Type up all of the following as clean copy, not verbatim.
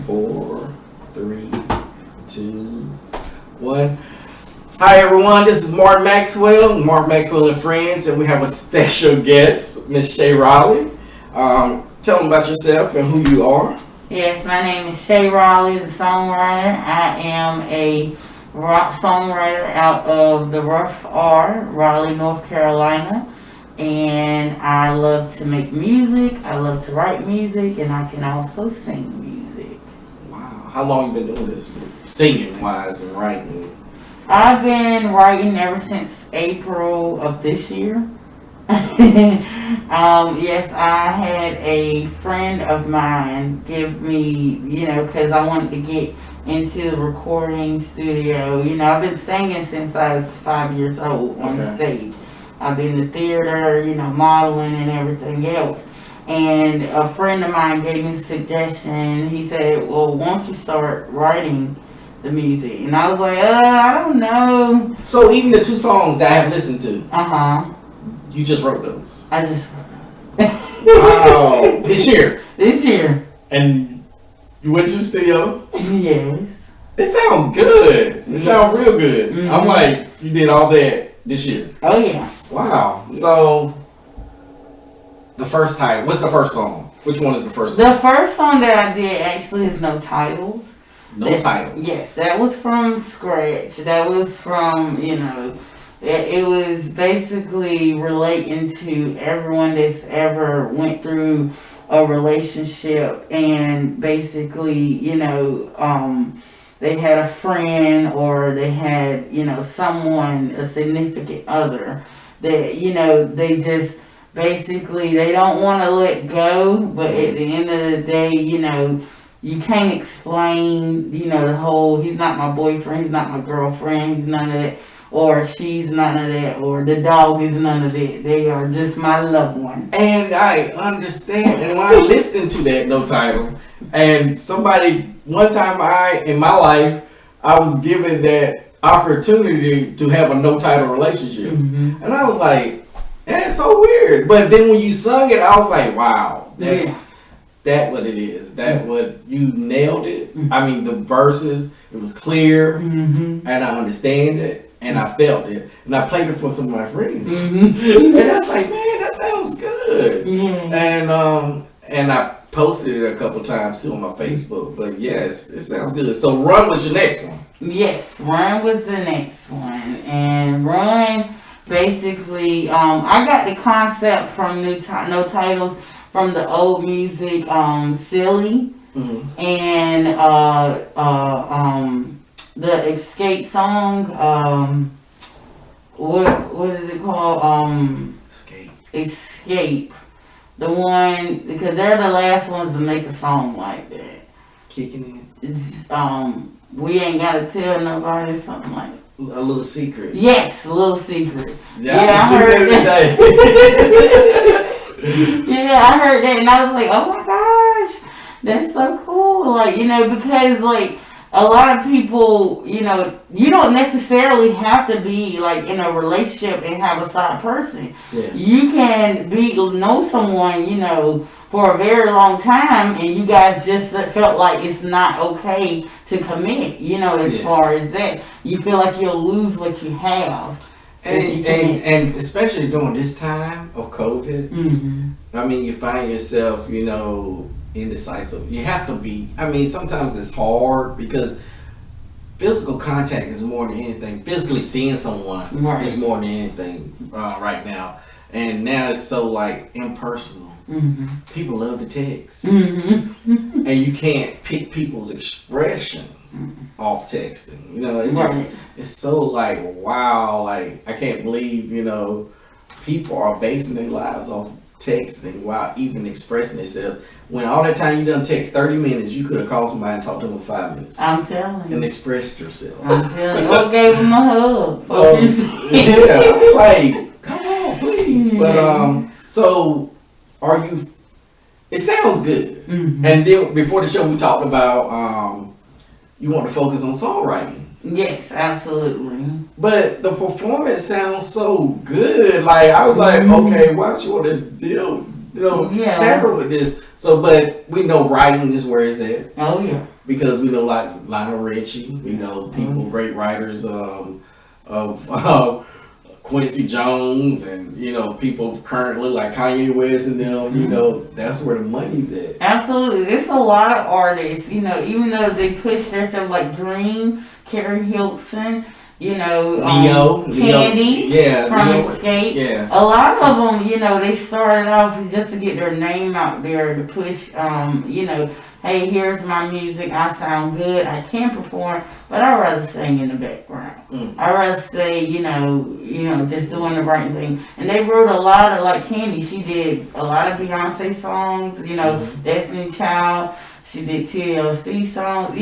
4, 3, 2, 1. Hi everyone, this is Mark Maxwell and Friends, and we have a special guest, Miss ShaiRaleigh. Tell them about yourself and who you are. Yes, my name is ShaiRaleigh The Songwriter. I am a rock songwriter out of the Rough R, Raleigh, North Carolina. And I love to make music, I love to write music, and I can also sing music. Wow. How long you been doing this? Singing wise and writing? I've been writing ever since April of this year. Yes, I had a friend of mine give me, because I wanted to get into the recording studio. I've been singing since I was 5 years old on the stage. I've been to theater, modeling and everything else. And a friend of mine gave me a suggestion. He said, well, why don't you start writing the music? And I was like, I don't know. So even the 2 songs that I have listened to, you just wrote those? I just wrote those. Wow. This year? This year. And you went to the studio? Yes. It sounds good. It sounds real good. Mm-hmm. I'm like, you did all that this year? Oh, yeah. Wow. So, the first title, what's the first song? Which one is the first song? The first song that I did actually is No Titles. No Titles? Yes, that was from scratch. That was from, it was basically relating to everyone that's ever went through a relationship and basically, they had a friend or they had, someone, a significant other that, they just basically, they don't want to let go, but at the end of the day, you can't explain, the whole, he's not my boyfriend, he's not my girlfriend, he's none of that, or she's none of that, or the dog is none of that. They are just my loved one. And I understand. And when I listened to that No Title, and one time in my life, I was given that opportunity to have a no title relationship. Mm-hmm. And I was like, that's so weird. But then when you sung it, I was like, wow, that what it is. That what you nailed it. Mm-hmm. I mean, the verses, it was clear, and I understand it, and I felt it, and I played it for some of my friends, and I was like, man, that sounds good. And I posted it a couple times too on my Facebook. But yes, it sounds good. So Run was your next one. Yes, Run was the next one, and Run basically, I got the concept from No Titles. From the old music, Silly, and the Escape song, what is it called? Escape. The one, because they're the last ones to make a song like that. Kicking it? It's, we ain't gotta tell nobody, something like that. A little secret. Yes, a little secret. I heard that. Yeah, I heard that and I was like, oh my gosh, that's so cool. Like, because like a lot of people, you don't necessarily have to be like in a relationship and have a side person. Yeah. You can know someone, for a very long time and you guys just felt like it's not okay to commit, as far as that. You feel like you'll lose what you have. And especially during this time of COVID, I mean, you find yourself, indecisive. You have to be. I mean, sometimes it's hard because physical contact is more than anything. Physically seeing someone is more than anything right now. And now it's so like impersonal. People love to text, and you can't pick people's expression off texting. It's so like, wow, like I can't believe, people are basing their lives off texting while even expressing themselves. When all that time you done text 30 minutes, you could have called somebody and talked to them for 5 minutes. I'm telling you. And expressed yourself. I'm telling you. Or gave them a hug. Yeah, like, come on, please. But so are you? It sounds good. And then before the show, we talked about you want to focus on songwriting. Yes, absolutely. But the performance sounds so good. Like I was like, okay, why don't you want to tamper with this? So, but we know writing is where it's at. Oh yeah. because we know like Lionel Richie, we know people, great writers of Quincy Jones, and people currently like Kanye West and them. That's where the money's at. Absolutely, there's a lot of artists. Even though they push themselves like Dream, Carrie Hilton. Leo, Candy, from Leo, Escape. Yeah. A lot of them, they started off just to get their name out there to push, hey, here's my music, I sound good, I can perform, but I'd rather sing in the background. I'd rather stay, just doing the right thing. And they wrote a lot of, like Candy, she did a lot of Beyonce songs, Destiny Child. She did TLC songs.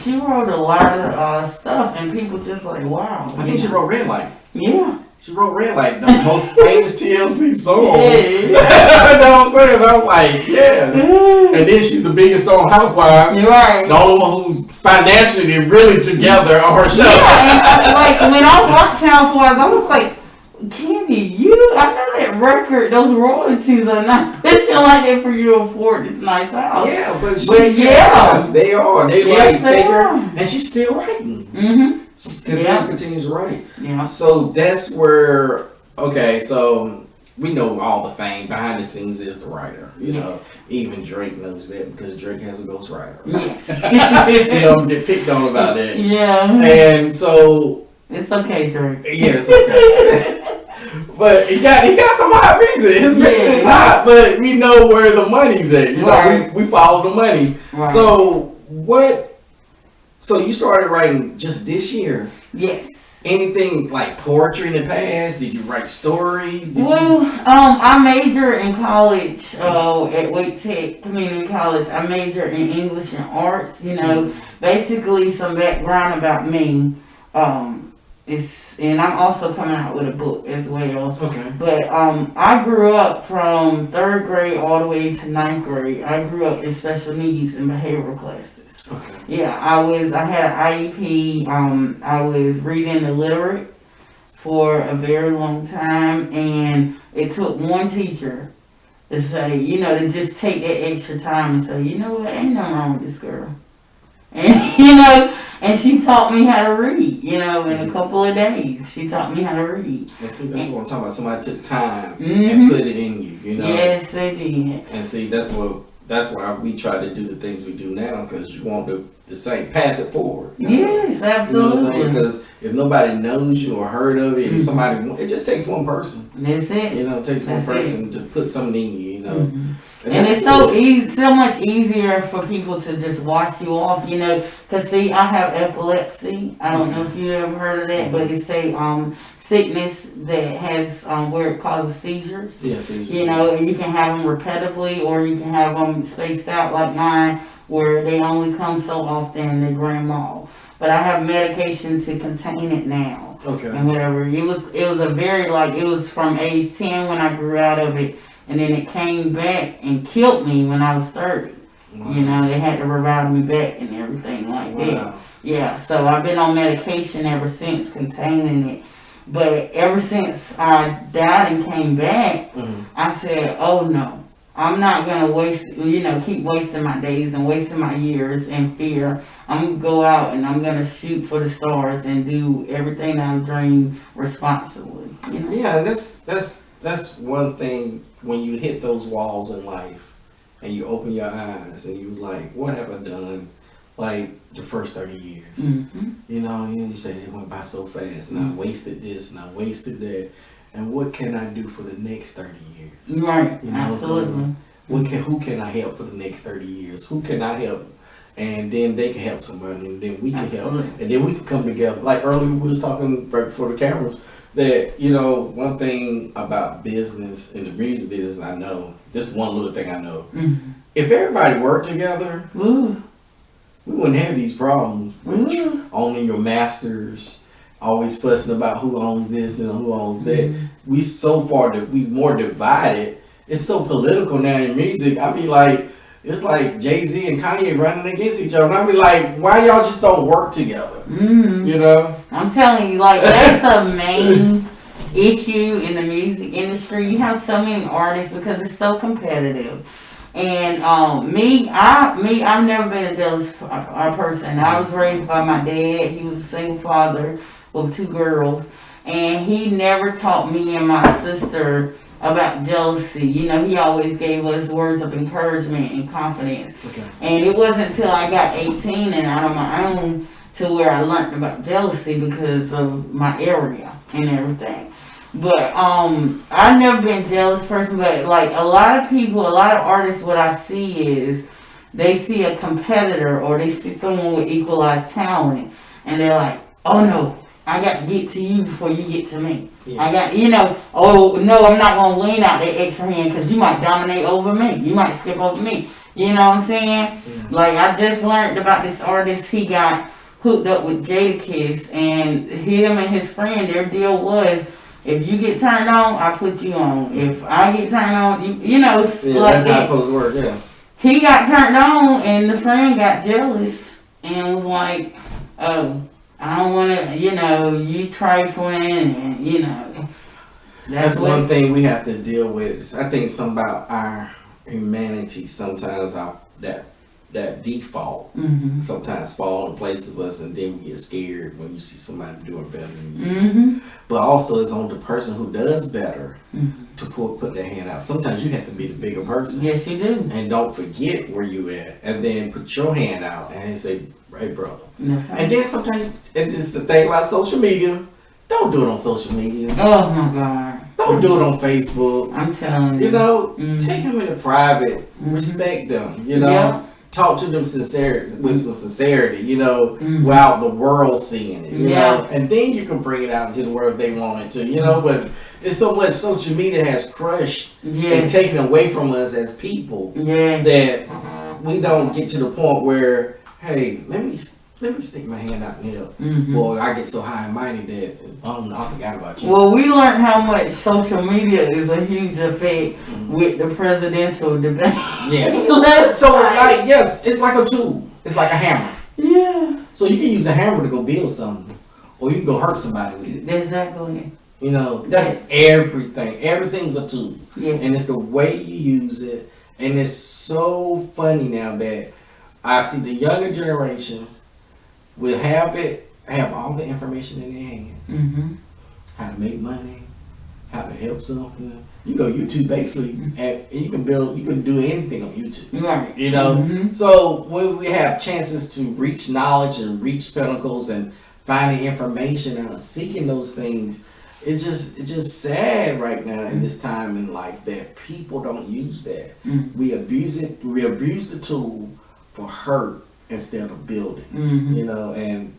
She wrote a lot of stuff, and people just like, wow. I think she wrote Red Light. Yeah. She wrote Red Light, the most famous TLC song. Yeah. You know what I'm saying? I was like, yes. And then she's the biggest on Housewives. You're right. The only one who's financially really together on her show. Yeah, and like when I watched Housewives, I was like, Candy, I know that record, those royalties are not pushing like that for you to afford this nice house. Yeah, but yes, they are. They take her, and she's still writing. Mm-hmm. She still continues to write. Yeah. So that's where, so we know all the fame behind the scenes is the writer. Even Drake knows that because Drake has a ghostwriter. Yes. Get picked on about that. Yeah. And so. It's okay, Drake. Yeah, it's okay. But he got some hot music. His music is hot, but we know where the money's at. We follow the money. Right. So So you started writing just this year? Yes. Anything like poetry in the past? Did you write stories? I majored in college at Wake Tech Community College. I majored in English and arts. Basically some background about me. And I'm also coming out with a book as well. Okay. But I grew up from 3rd grade all the way to 9th grade. I grew up in special needs and behavioral classes. Okay. Yeah, I had an IEP. I was reading illiterate for a very long time, and it took one teacher to say, to just take that extra time and say, you know what, ain't nothing wrong with this girl. And and she taught me how to read, in a couple of days. She taught me how to read. That's what I'm talking about. Somebody took time and put it in you, Yes, they did. And see, that's why we try to do the things we do now, because you want to say, pass it forward. Yes, absolutely. You know what I'm saying? Because if nobody knows you or heard of it, if somebody, it just takes one person. That's it. It takes one person to put something in you, Mm-hmm. And it's so easy, so much easier for people to just wash you off, because see, I have epilepsy. I don't know if you ever heard of that, but it's a sickness that has where it causes seizures. Yeah, seizures. And you can have them repetitively, or you can have them spaced out like mine, where they only come so often they grand mal. But I have medication to contain it now. Okay. And whatever. It was it was from age 10 when I grew out of it. And then it came back and killed me when I was 30. Wow. They had to revive me back and everything like that. Yeah, so I've been on medication ever since, containing it. But ever since I died and came back, I said, oh no, I'm not going to keep wasting my days and wasting my years in fear. I'm going to go out and I'm going to shoot for the stars and do everything I dream responsibly. Yeah, and that's one thing. When you hit those walls in life and you open your eyes and you like, what have I done like the first 30 years? Mm-hmm. You say they went by so fast and I wasted this and I wasted that. And what can I do for the next 30 years? Right, absolutely. Who can I help for the next 30 years? Who can I help? And then they can help somebody and then we can help. And then we can come together. Like earlier we was talking right before the cameras, that, one thing about business and the music business, I know, this one little thing I know. Mm-hmm. If everybody worked together, we wouldn't have these problems with owning your masters, always fussing about who owns this and who owns that. We so far that we more divided. It's so political now in music. I be like, it's like Jay-Z and Kanye running against each other. And I be like, why y'all just don't work together? I'm telling you, like, that's a main issue in the music industry. You have so many artists because it's so competitive. And I've never been a jealous person. I was raised by my dad. He was a single father with 2 girls, and he never taught me and my sister about jealousy. You know, he always gave us words of encouragement and confidence. Okay. And it wasn't until I got 18 and out of my own to where I learned about jealousy because of my area and everything. But I've never been a jealous person, but like a lot of people, a lot of artists, what I see is they see a competitor or they see someone with equalized talent and they're like, oh no, I got to get to you before you get to me. Yeah. I got, oh no, I'm not going to lean out that extra hand because you might dominate over me. You might skip over me. You know what I'm saying? Yeah. Like I just learned about this artist, he got hooked up with Jadakiss, and him and his friend, their deal was, if you get turned on, I put you on. If I get turned on, you know, it's like that's how it's supposed to work, yeah. He got turned on, and the friend got jealous and was like, oh, I don't want to, you trifling, and, That's one thing we have to deal with. I think something about our humanity sometimes, that default sometimes fall in place of us, and then we get scared when you see somebody doing better than you. But also it's on the person who does better to put their hand out. Sometimes you have to be the bigger person. Yes, you do. And don't forget where you at, and then put your hand out and say, hey brother. That's right. And then sometimes, and this is the thing about social media, don't do it on social media. Oh my God. Don't do it on Facebook. I'm telling you. Take them into private, respect them, Yeah. Talk to them with some sincerity, without the world seeing it, you know, and then you can bring it out into the world if they want it to, but it's so much social media has crushed and taken away from us as people that we don't get to the point where, hey, let me stick my hand out and help. Boy, I get so high and mighty that I forgot about you. Well, we learned how much social media is a huge effect with the presidential debate. Yeah. So, like, yes, it's like a tool. It's like a hammer. Yeah. So you can use a hammer to go build something, or you can go hurt somebody with it. Exactly. That's everything. Everything's a tool. Yeah. And it's the way you use it. And it's so funny now that I see the younger generation will have all the information in their hand. How to make money, how to help something. You go YouTube basically, and you can do anything on YouTube. Right. So when we have chances to reach knowledge and reach pinnacles and finding information and seeking those things, it's just sad right now in this time in life that people don't use that. We abuse it. We abuse the tool for hurt instead of building, and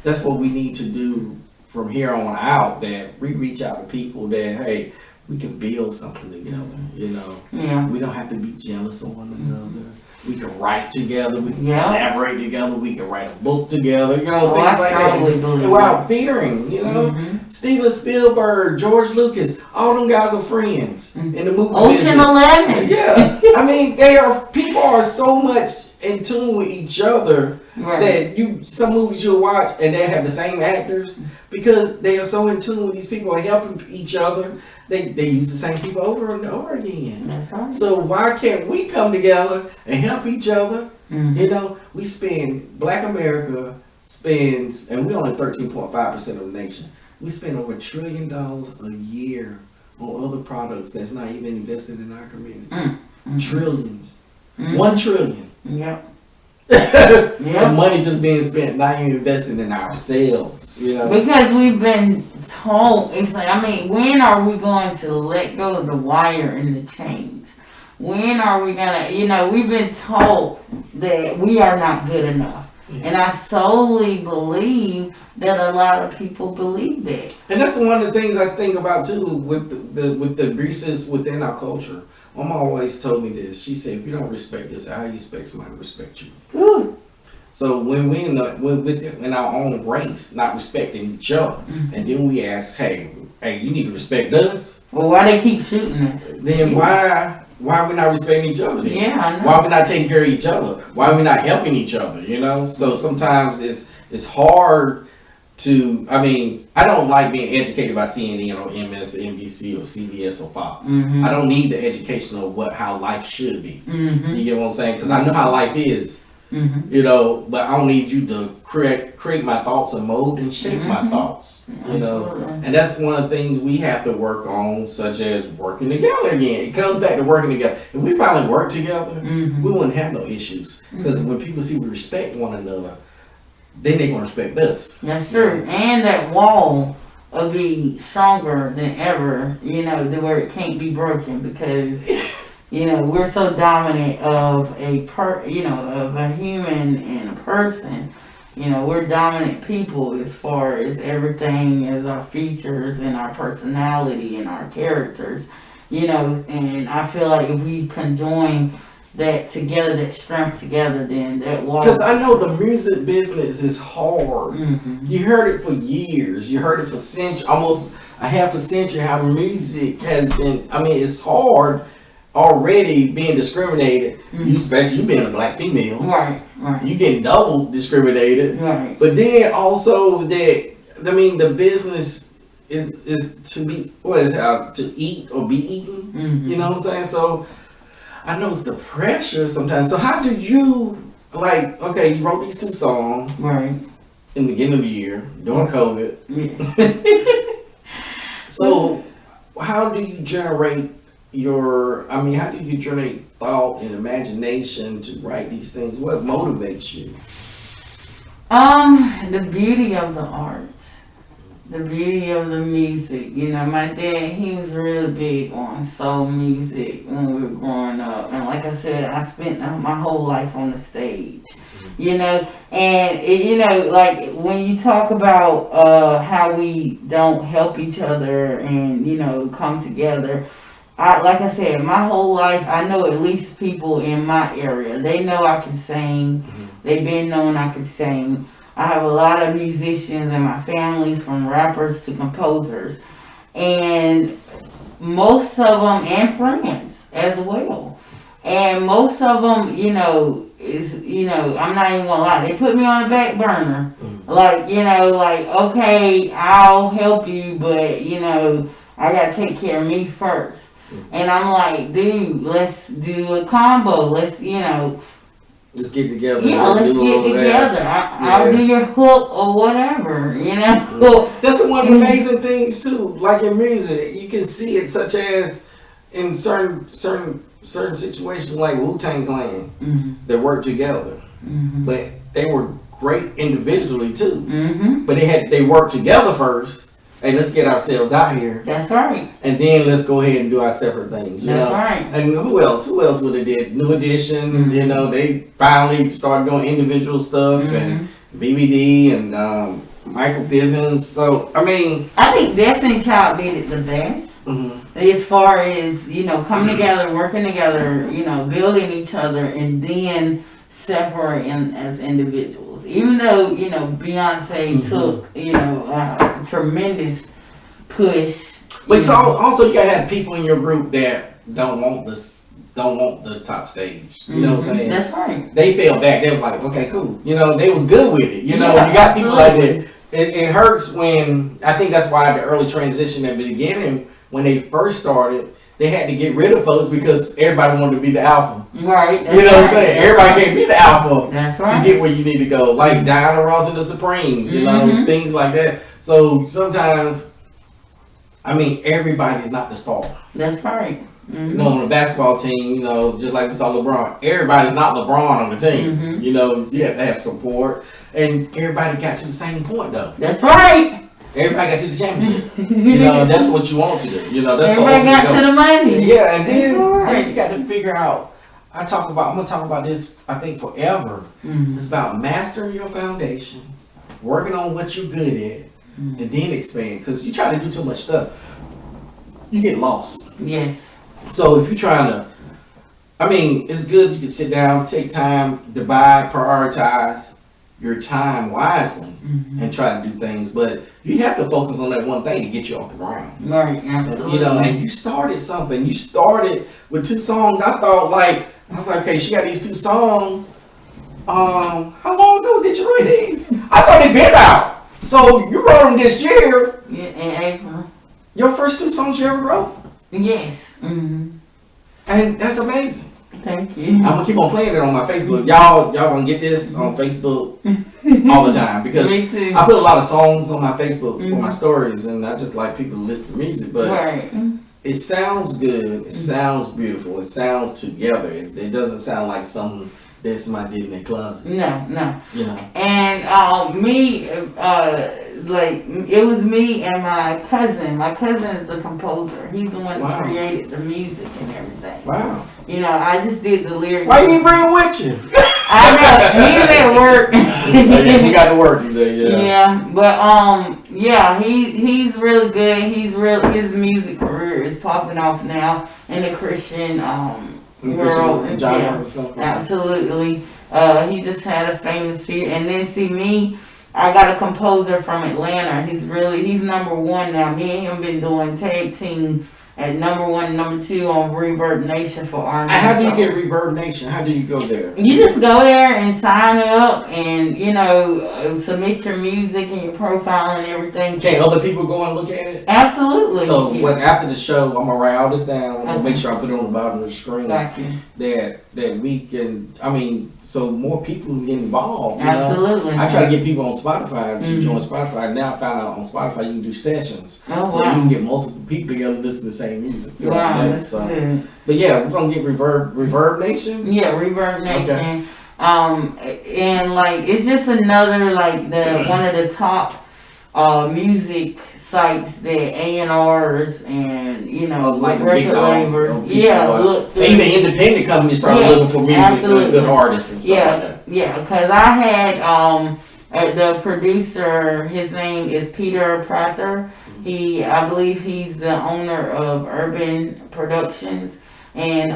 that's what we need to do from here on out, that we reach out to people that, hey, we can build something together, we don't have to be jealous of one another. We can write together, we can collaborate together, we can write a book together, things like that, without fearing, Steven Spielberg, George Lucas, all them guys are friends in the movie Ocean business. 11. Yeah. I mean, people are so much in tune with each other that some movies you'll watch and they have the same actors because they are so in tune with these people and helping each other. They use the same people over and over again. That's right. So why can't we come together and help each other? We spend, Black America spends, and we're only 13.5% of the nation. We spend over $1 trillion a year on other products that's not even invested in our community. Trillions. 1 trillion. Yep. The money just being spent, not even investing in ourselves, Because we've been told, it's like, when are we going to let go of the wire and the chains? When are we gonna, we've been told that we are not good enough. And I solely believe that a lot of people believe that. And that's one of the things I think about too with the abuses within our culture. My mom always told me this. She said, if you don't respect yourself, how do you expect somebody to respect you? Ooh. So when we in our own race, not respecting each other, and then we ask, hey, you need to respect us. Well, why they keep shooting us? Then why are we not respecting each other then? Yeah, I know. Why are we not taking care of each other? Why are we not helping each other? So sometimes it's hard I mean, I don't like being educated by CNN or MSNBC or CBS or Fox. I don't need the education of how life should be. You get what I'm saying? Because I know how life is. You know, but I don't need you to create my thoughts and mold and shape my thoughts. You know, and that's one of the things we have to work on, such as working together again. It comes back to working together. If we finally work together, we wouldn't have no issues. Because when people see we respect one another, then they're gonna respect us. That's true. And that wall will be stronger than ever, you know, where it can't be broken because, you know, we're so dominant of of a human and a person. You know, we're dominant people as far as everything as our features and our personality and our characters. You know, and I feel like if we conjoin that together, that strength together, then that wall. Because I know the music business is hard. You heard it for years. You heard it for almost a half a century. How music has been. I mean, it's hard already being discriminated. You being a black female, right? You getting double discriminated, right? But then also that the business is to be to eat or be eaten. You know what I'm saying? So. I know it's the pressure sometimes. So how do you you wrote these 2 songs in the beginning of the year during COVID. So how do you generate thought and imagination to write these things? What motivates you? The beauty of the art. The beauty of the music. You know, my dad, he was really big on soul music when we were growing up. And like I said, I spent my whole life on the stage. You know, and, like when you talk about how we don't help each other and, come together, like I said, my whole life, I know at least people in my area. They know I can sing. They've been known I can sing. I have a lot of musicians in my family, from rappers to composers, and most of them, and friends as well. And most of them, I'm not even gonna lie, they put me on the back burner. Okay, I'll help you, but I gotta take care of me first. And I'm like, dude, let's do a combo. Let's get together. Yeah, let's get together. I'll do your hook or whatever, That's one of the amazing things too. Like in music, you can see it, such as in certain situations, like Wu-Tang Clan, they work together, but they were great individually too. But they worked together first. Hey, let's get ourselves out here. That's right. And then let's go ahead and do our separate things. That's right. And who else would have did? New Edition, they finally started doing individual stuff, and BBD and Michael Bivins. So, I think Destiny Child did it the best. As far as, coming together, working together, building each other, and then separating as individuals. Even though, Beyonce took, a tremendous push. But so also you gotta have people in your group that don't want the top stage. You know what I'm saying? That's right. They fell back. They was like, okay, cool. They was good with it. You got people like that. It hurts when, I think that's why the early transition at the beginning, when they first started, they had to get rid of folks because everybody wanted to be the alpha. Right. What I'm saying? Everybody can't be the alpha to get where you need to go. Like Diana Ross and the Supremes, things like that. So sometimes, everybody's not the star. That's right. On the basketball team, just like we saw LeBron, everybody's not LeBron on the team. You have to have support. And everybody got to the same point, though. That's right. Everybody got to the championship. That's what you want to do. That's everybody got to the money. Yeah, and then you got to figure out. I'm gonna talk about this, I think, forever. It's about mastering your foundation, working on what you're good at, and then expand. Because you try to do too much stuff, you get lost. Yes. So if you're trying to, it's good you can sit down, take time, divide, prioritize your time wisely, and try to do things. But you have to focus on that one thing to get you off the ground. Right, absolutely. And you started something. You started with 2 songs. I was like, okay, she got these 2 songs. How long ago did you write these? I thought they'd been out. So you wrote them this year. Yeah, in April. Your first 2 songs you ever wrote? Yes. Mm-hmm. And that's amazing. Thank you. I'm gonna keep on playing it on my Facebook. Y'all gonna get this on Facebook all the time because Me too. I put a lot of songs on my Facebook for my stories, and I just like people to listen to music. But Right. it sounds good. It sounds beautiful. It sounds together. It doesn't sound like something that somebody did in their closet. No. You know. And me, like it was me and my cousin. My cousin is the composer. He's the one that created the music and everything. Wow. You know, I just did the lyrics. Why you ain't bring him with you? I know he's at work. Yeah, we got to work today. Yeah. Yeah, but yeah, he's really good. His music career is popping off now in the Christian world. Genre or something. Absolutely. He just had a famous fear, and then see me. I got a composer from Atlanta. He's number 1 now. Me and him been doing tag team at number 1, number 2 on Reverb Nation for R&B. And how do you get Reverb Nation? How do you go there? You just go there and sign up, and you know, submit your music and your profile and everything. Can other people go and look at it? Absolutely. So what after the show, I'm gonna write all this down. I'm gonna make sure I put it on the bottom of the screen. Gotcha. That we can. I mean, so more people can get involved. You Absolutely. know? I try to get people on Spotify to join Spotify. Now I found out on Spotify you can do sessions, Oh, so wow. you can get multiple people together to listen to the same music. Wow, that's good. But yeah, we're gonna get Reverb Nation. Yeah, Reverb Nation. Okay. And like it's just another like the one of the top music sites that A&Rs and you know like record big dogs, labels. Yeah, look. Even independent companies probably looking for music, absolutely. good artists and stuff like that. Yeah, because I had the producer. His name is Peter Prather. I believe he's the owner of Urban Productions and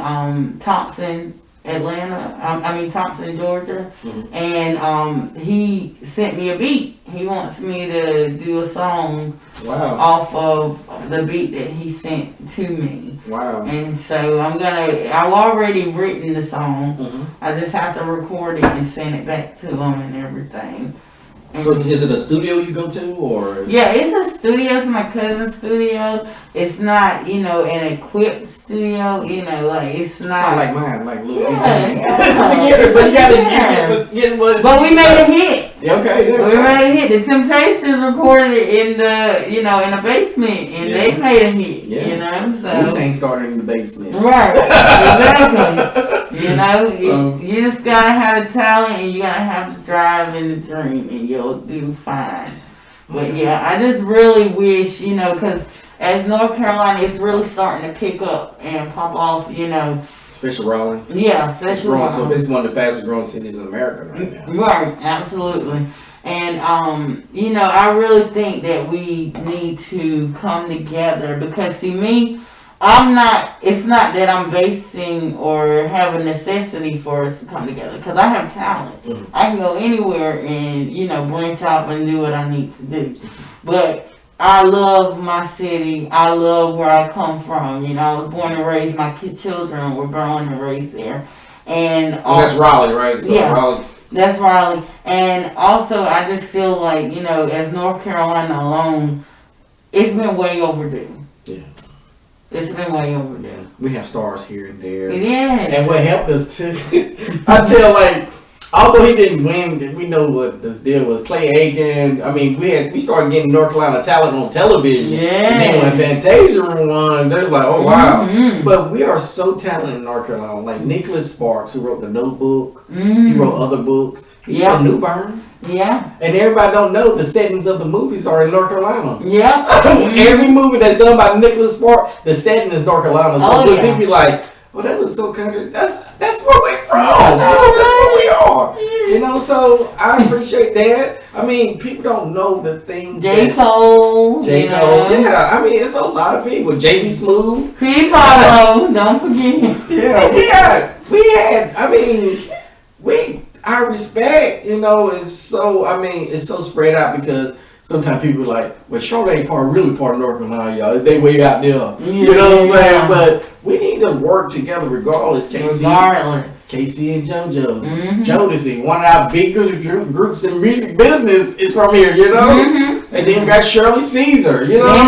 Thompson, Thompson, Georgia. Mm-hmm. And he sent me a beat. He wants me to do a song off of the beat that he sent to me. Wow. And so I've already written the song. Mm-hmm. I just have to record it and send it back to him and everything. So is it a studio you go to or? Yeah, it's a studio. It's my cousin's studio. It's not, an equipped studio. Like it's not. Like mine, like little. Yeah. But you gotta get what. But we made a hit. Okay. We made a hit. The Temptations recorded it in the, in the basement, and they made a hit. Yeah. So Wu-Tang started in the basement. Right. Exactly. You just gotta have the talent, and you gotta have the drive and the dream, and you'll do fine. But yeah, I just really wish, because as North Carolina, it's really starting to pick up and pop off, Especially Raleigh. Yeah, especially Raleigh. So it's one of the fastest growing cities in America right now. Right, absolutely. And, I really think that we need to come together because, see, me, it's not that I'm basing or have a necessity for us to come together because I have talent. Mm-hmm. I can go anywhere and, branch out and do what I need to do. But I love my city. I love where I come from. I was born and raised. My children were born and raised there. And that's Raleigh, right? So yeah, Raleigh. That's Raleigh. And also, I just feel like, as North Carolina alone, it's been way overdue. Yeah. It's been way overdue. Yeah. We have stars here and there. Yeah. And what helped us too, I feel although he didn't win, we know what this deal was. Clay Aiken. I mean, we started getting North Carolina talent on television. Yeah. And then when Fantasia won, they're like, oh wow. Mm-hmm. But we are so talented in North Carolina. Like Nicholas Sparks, who wrote The Notebook. Mm-hmm. He wrote other books. He's from New Bern. Yeah. And everybody don't know the settings of the movies are in North Carolina. Yeah. Every movie that's done by Nicholas Sparks, the setting is North Carolina. So people be like, well, that looks so country. That's where we're from. That's where we are. So I appreciate that. I mean, people don't know the things. J. Cole. Yeah. I mean, it's a lot of people. J.B. Smooth. P. Paulo. Don't forget. Yeah, our respect, is so, it's so spread out because sometimes people are like, well, Charlotte ain't really part of North Carolina, y'all. They way out there. You know what I'm saying? But we need to work together regardless. Casey and JoJo, Jodeci, one of our biggest groups in music business is from here, you know? And then we got Shirley Caesar, you know?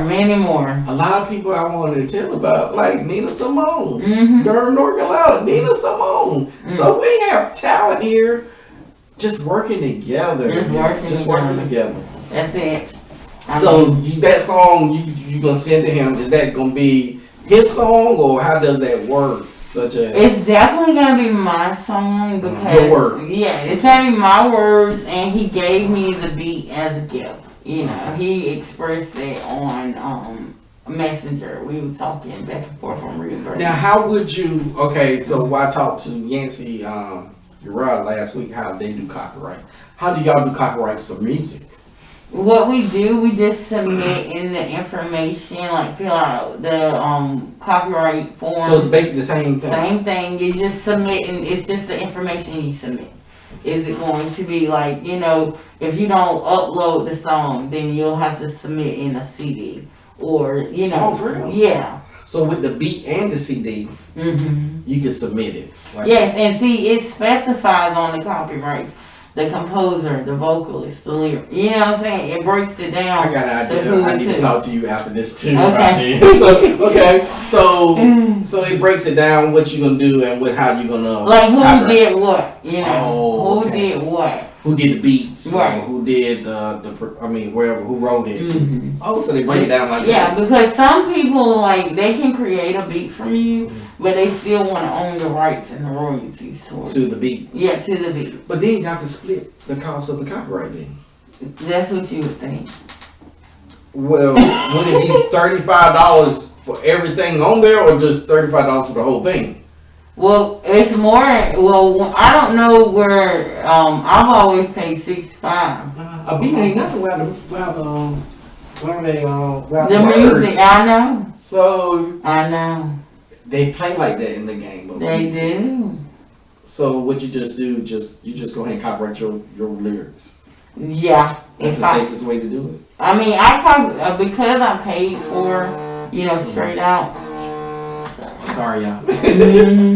Many more. A lot of people I wanted to tell about, like Nina Simone, Durham, North Carolina, Nina Simone. So we have talent here just working together. Just working together. That's it. So that song you gonna send to him, is that gonna be his song, or how does that work? It's definitely gonna be my song because your words. Yeah, it's gonna be my words, and he gave me the beat as a gift. You know, he expressed it on Messenger. We were talking back and forth on real. Now, how would you? Okay, so I talked to Yancy Uriah last week. How they do copyright? How do y'all do copyrights for music? What we do, we just submit in the information, like fill out the copyright form. So it's basically the same thing. Same thing. You just submit, and it's just the information you submit. Is it going to be like, you know, if you don't upload the song, then you'll have to submit in a CD, or you know, yeah. So with the beat and the CD, you can submit it. Right? Yes, and see, it specifies on the copyrights. The composer, the vocalist, the lyric. You know what I'm saying? It breaks it down. I got an idea. I need to talk to you after this too. Okay. Right so it breaks it down what you're gonna do and how you're gonna like who did what. You know, who okay. did what. Who did the beats? Right. Who did wherever who wrote it? Oh, so they break it down like that. Yeah, because some people like they can create a beat from you, but they still want to own the rights and the royalties to the beat. Yeah, to the beat. But then you have to split the cost of the copyright. Then that's what you would think. Well, would it be $35 for everything on there, or just $35 for the whole thing? Well, it's more. Well, I don't know where. I've always paid $65. A beat ain't nothing without the music. I know. So I know. They play like that in the game. Of they music. do. So what you just do? You just go ahead and copyright your lyrics. Yeah. That's the safest way to do it. I mean, because I paid for, you know, straight out. Sorry, y'all.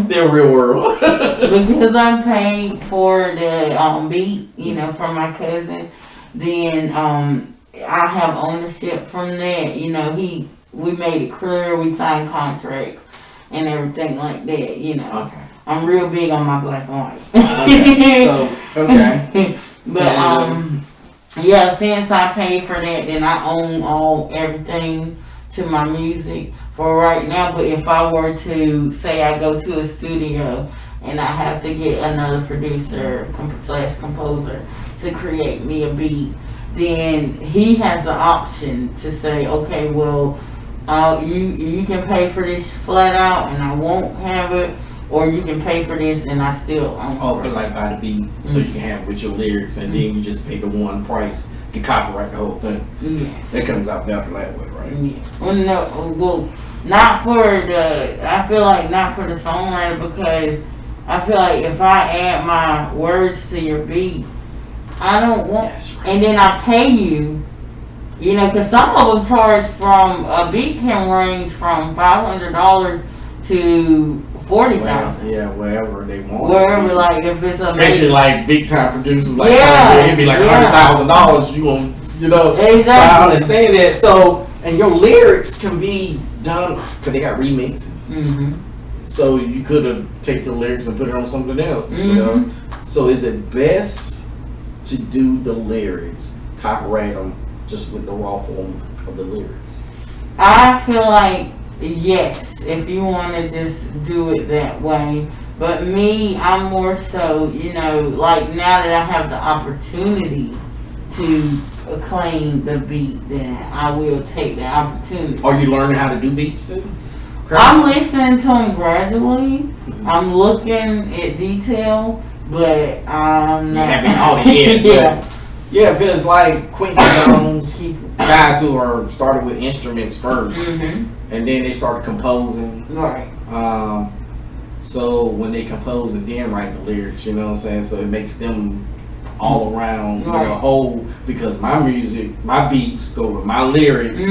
Still real world. Because I paid for the beat, you know, from my cousin, then I have ownership from that. You know, we made it clear, we signed contracts and everything like that. You know, okay. I'm real big on my black and white. Okay. But yeah, since I paid for that, then I own everything to my music for right now. But if I were to say I go to a studio and I have to get another producer / composer to create me a beat, then he has the option to say, okay, well, you can pay for this flat out and I won't have it, or you can pay for this and I still own it. Oh, but like by the beat, so you can have it with your lyrics, and then you just pay the one price to copyright the whole thing. Yes. That comes out better that way, right? Yeah. Well, no, well, not for I feel like not for the songwriter, because I feel like if I add my words to your beat, I don't want, right. And then I pay you, you know, because some of them charge from, a beat can range from $500 to $40,000. Yeah, wherever they want. Wherever, like if it's especially like big time producers, like it'd be like $100,000. You know. Exactly. So I understand that. So and your lyrics can be done because they got remixes. Mm-hmm. So you could have taken your lyrics and put it on something else. Mm-hmm. You know. So is it best to do the lyrics, copyright them just with the raw form of the lyrics? I feel like yes, if you want to just do it that way. But me, I'm more so, you know, like now that I have the opportunity to claim the beat, then I will take the opportunity. Are you learning how to do beats too? I'm listening to them gradually. Mm-hmm. I'm looking at detail, but I'm not. You haven't caught it yet. Yeah, because like Quincy Jones, guys who are started with instruments first, and then they started composing. Right. So when they compose and then write the lyrics, you know what I'm saying? So it makes them all around the whole, because my music, my beats go with my lyrics.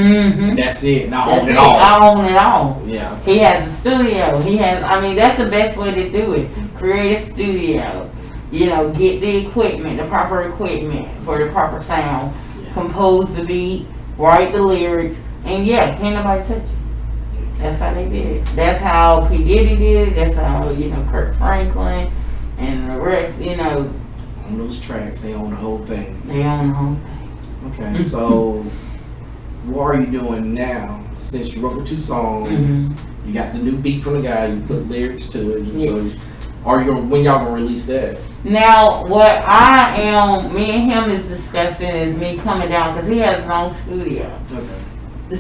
That's it. And I own it all. I own it all. Yeah. He has a studio. That's the best way to do it. Create a studio. You know, get the equipment, the proper equipment for the proper sound. Yeah. Compose the beat, write the lyrics, and can't nobody touch it. That's how they did it. That's how P. Diddy did it. That's how, Kirk Franklin and the rest, On those tracks, they own the whole thing. They own the whole thing. Okay, so what are you doing now? Since you wrote the 2 songs, you got the new beat from the guy, you put lyrics to it. Yes. So when y'all gonna release that? Now, what me and him is discussing is me coming down, because he has his own studio. Okay.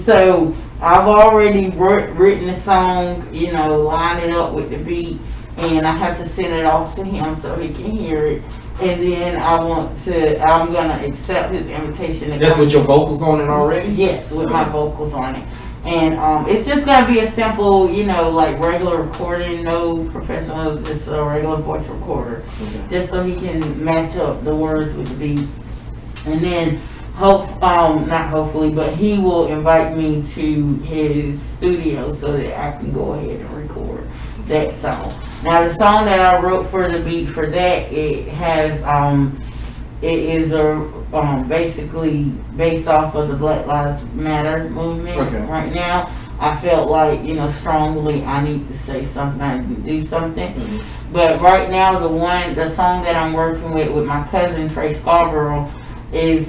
So I've already written the song, line it up with the beat, and I have to send it off to him so he can hear it. And then I'm gonna accept his invitation. That's with your vocals on it already? Yes, with my vocals on it. And it's just gonna be a simple, like regular recording, no professional, just a regular voice recorder. Okay. Just so he can match up the words with the beat. And then not hopefully, but he will invite me to his studio so that I can go ahead and record that song. Now the song that I wrote for the beat for that, it is basically based off of the Black Lives Matter movement. Okay. Right now. I felt like, strongly I need to say something, I need to do something. Mm-hmm. But right now the song that I'm working with my cousin Trey Scarborough is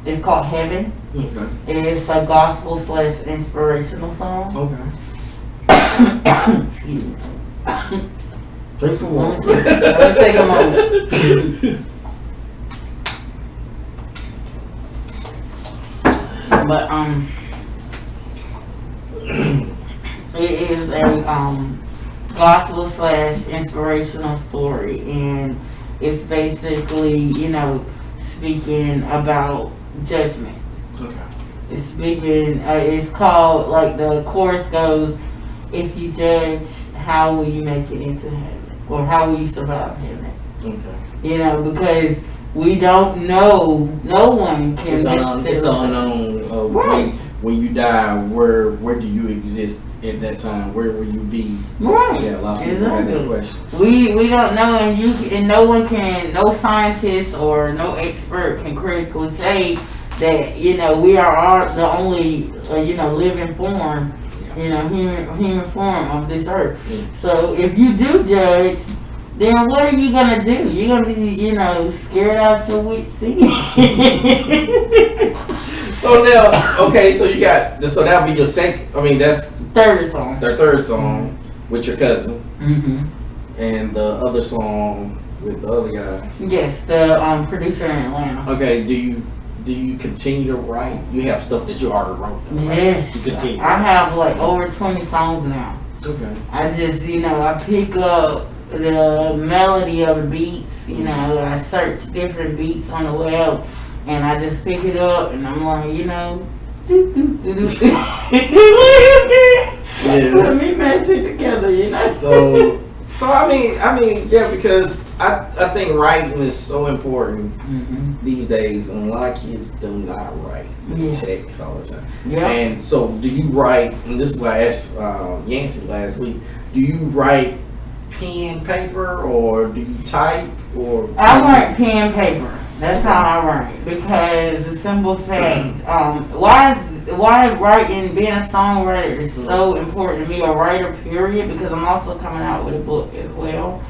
it's called Heaven. Okay. It's a gospel / inspirational song. Okay. Excuse me. Drink some water. Let's take a moment. But it is a gospel / inspirational story, and it's basically speaking about judgment. Okay. It's speaking. It's called, like the chorus goes, "If you judge, how will you make it into heaven, or how will you survive heaven?" Okay. Because we don't know. No one can. It's the unknown. Right. When you die, where do you exist at that time? Where will you be? Right. Yeah, a lot of people have that question. We don't know, and no one can, no scientist or no expert can critically say that we are the only living form, human form of this earth. Yeah. So if you do judge, then what are you gonna do? You're gonna be scared out your wits end. So now, okay, so you got, so that'll be your second, that's third song. Their third song with your cousin. Mm-hmm. And the other song with the other guy. Yes, the producer in Atlanta. Okay, do you continue to write? You have stuff that you already wrote. Yes. You continue. I have like over 20 songs now. Okay. I just, I pick up the melody of the beats, I search different beats on the web, and I just pick it up, and I'm like, let me match it together, So I mean, yeah, because I think writing is so important these days, and a lot of kids do not write. They text all the time. Yeah. And so, do you write? And this is what I asked Yancey last week. Do you write pen, paper, or do you type? Or I write pen, paper. That's how I write, because the simple fact, why writing, being a songwriter is so important to me, a writer period, because I'm also coming out with a book as well.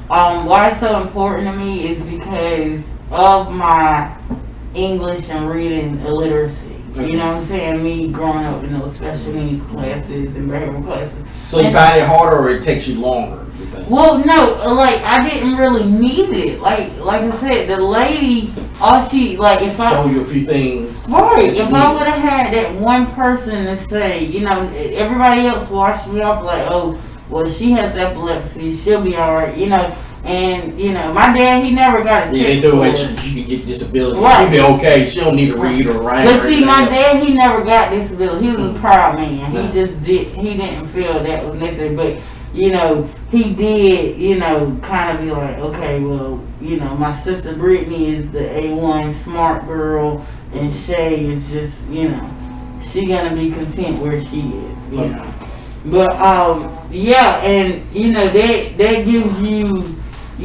Why it's so important to me is because of my English and reading illiteracy. You know what I'm saying? Me growing up in those special needs classes and behavior classes. So you find it harder, or it takes you longer? Well, no, I didn't really need it. Like I said, the lady, if I show you a few things. Right. If I would have had that one person to say, everybody else washed me off like, oh, well, she has epilepsy, she'll be all right, And my dad, he never got a check. They do it. She can get disability. Right. She'll be okay. She don't need to read or write. But see, my dad, he never got disability. He was a proud man. He just didn't feel that was necessary. But he did, kind of be like, okay, well, my sister Brittany is the A1 smart girl, and Shay is just, she gonna be content where she is, But yeah, and that gives you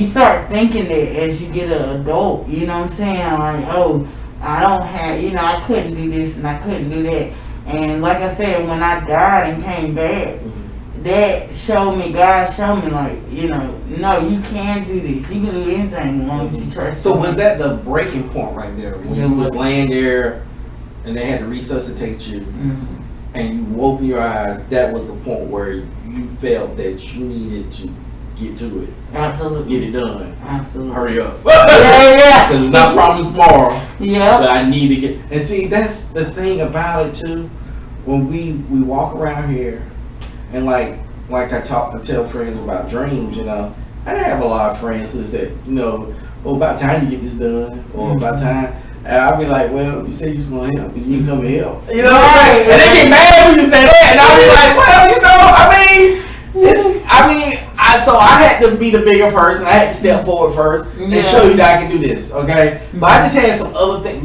start thinking that as you get an adult, you know what I'm saying? Like, oh, I don't have, I couldn't do this and I couldn't do that. And like I said, when I died and came back, that God showed me like, no, you can do this. You can do anything as long as you trust. So was that the breaking point right there? When you was laying there and they had to resuscitate you and you opened your eyes, that was the point where you felt that you needed to get to it. Absolutely. Get it done. Absolutely. Hurry up. Yeah. Because it's not promised tomorrow. Yeah. But I need to get. And see, that's the thing about it too. When we walk around here, and like I tell friends about dreams, I didn't have a lot of friends who said, well, about time you get this done, or about time. And I'll be like, well, you said you was going to help, and you didn't come and help. You know what I'm saying? And they get mad when you say that, and I'll be like, so I had to be the bigger person. I had to step forward first and show you that I can do this, okay? But I just had some other things.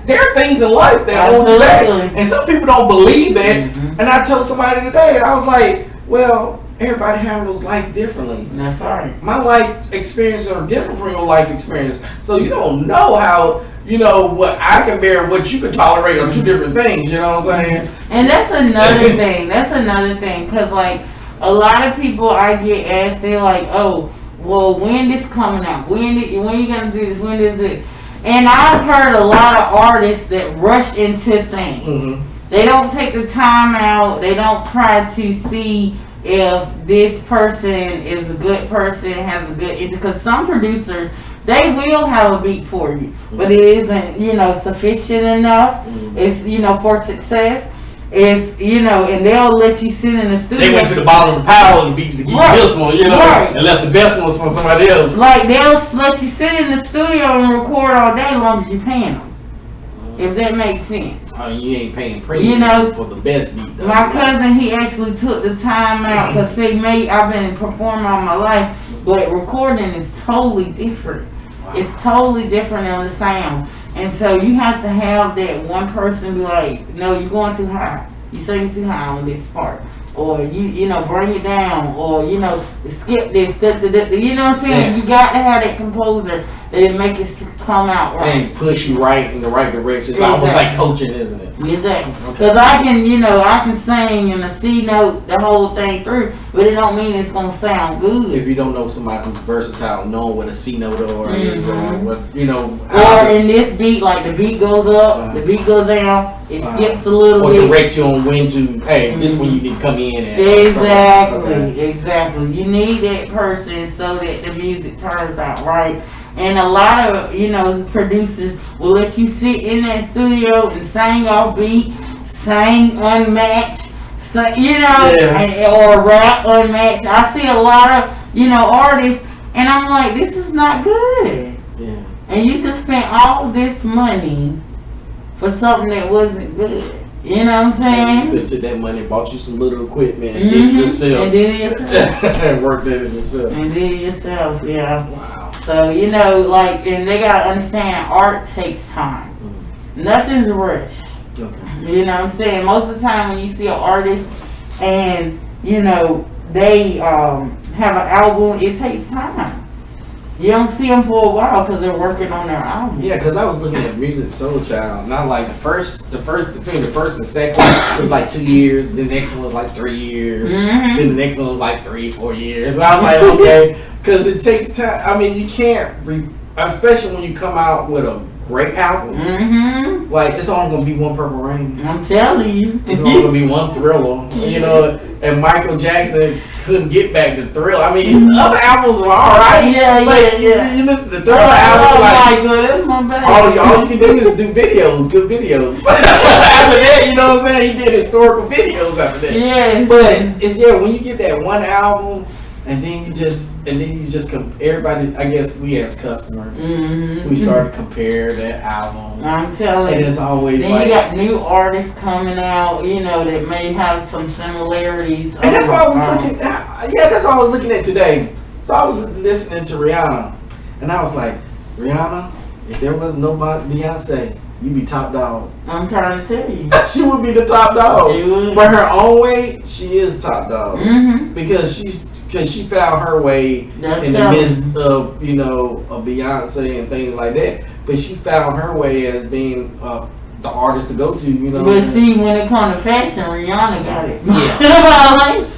There are things in life that hold you back, and some people don't believe that. And I told somebody today, and I was like, well, everybody handles life differently. That's right. My life experiences are different from your life experience, so you don't know how. What I can bear and what you can tolerate are two different things, you know what I'm saying? And that's another thing. Because, like, a lot of people I get asked, they're like, oh, well, when this coming out? When you going to do this? When is it? And I've heard a lot of artists that rush into things. Mm-hmm. They don't take the time out. They don't try to see if this person is a good person, has a good... Because some producers... They will have a beat for you, but it isn't, sufficient enough. It's, for success. It's, and they'll let you sit in the studio. They went to the bottom of the pile of the beats to get this one, and left the best ones from somebody else. Like, they'll let you sit in the studio and record all day as long as you're paying them. If that makes sense. Oh, you ain't paying premium for the best beat, though. My cousin, he actually took the time out because, I've been performing all my life, but recording is totally different. Wow. It's totally different on the sound. And so you have to have that one person be like, no, you're going too high. You singing too high on this part. Or, you bring it down. Or, skip this. You know what I'm saying? Yeah. You got to have that composer that make it come out right. And push you right in the right direction. It's almost like coaching, isn't it? Exactly. Because I can sing in a C note the whole thing through, but it don't mean it's going to sound good. If you don't know somebody who's versatile, knowing what a C note or is, or what, Or in this beat, like the beat goes up, the beat goes down, it skips a little bit. Or direct you on when to, this is when you need to come in. And Exactly. You need that person so that the music turns out right. And a lot of, producers will let you sit in that studio and sing off beat, sing unmatched, or rap unmatched. I see a lot of, artists, and I'm like, this is not good. Yeah. And you just spent all this money for something that wasn't good. You know what I'm saying? And you could took that money, bought you some little equipment, and did it yourself. And did it yourself. And worked at it yourself. And did it yourself, yeah. Wow. So, and they gotta understand art takes time. Nothing's rushed. Okay. You know what I'm saying? Most of the time when you see an artist and, they have an album, it takes time. You don't see them for a while because they're working on their album. Yeah, because I was looking at Music Soul Child, not like between the first and second, it was like 2 years. The next one was like 3 years. Mm-hmm. Then the next one was like 3-4 years. And I was like, okay, because it takes time. I mean, you can't, especially when you come out with a great album. Mm-hmm. Like, it's only going to be one Purple Rain. I'm telling you. It's only going to be one Thriller. And Michael Jackson couldn't get back to Thriller. I mean, his other albums were alright. Yeah. You listen to the Thriller album, all you can do is do videos, good videos. After that, you know what I'm saying? He did historical videos after that. Yeah. But it's when you get that one album, and then you just everybody. I guess we as customers, we start to compare that album. I'm telling you, and it's always then you got new artists coming out, that may have some similarities. And that's what I was looking at. Yeah, that's what I was looking at today. So I was listening to Rihanna, And I was like, Rihanna, if there was nobody Beyonce, you'd be top dog. I'm trying to tell you. She would be the top dog. She would. But her own way, she is top dog. Mm-hmm. Because she found her way in the midst of, of Beyonce and things like that. But she found her way as being the artist to go to, But see, when it comes to fashion, Rihanna got it. Yeah.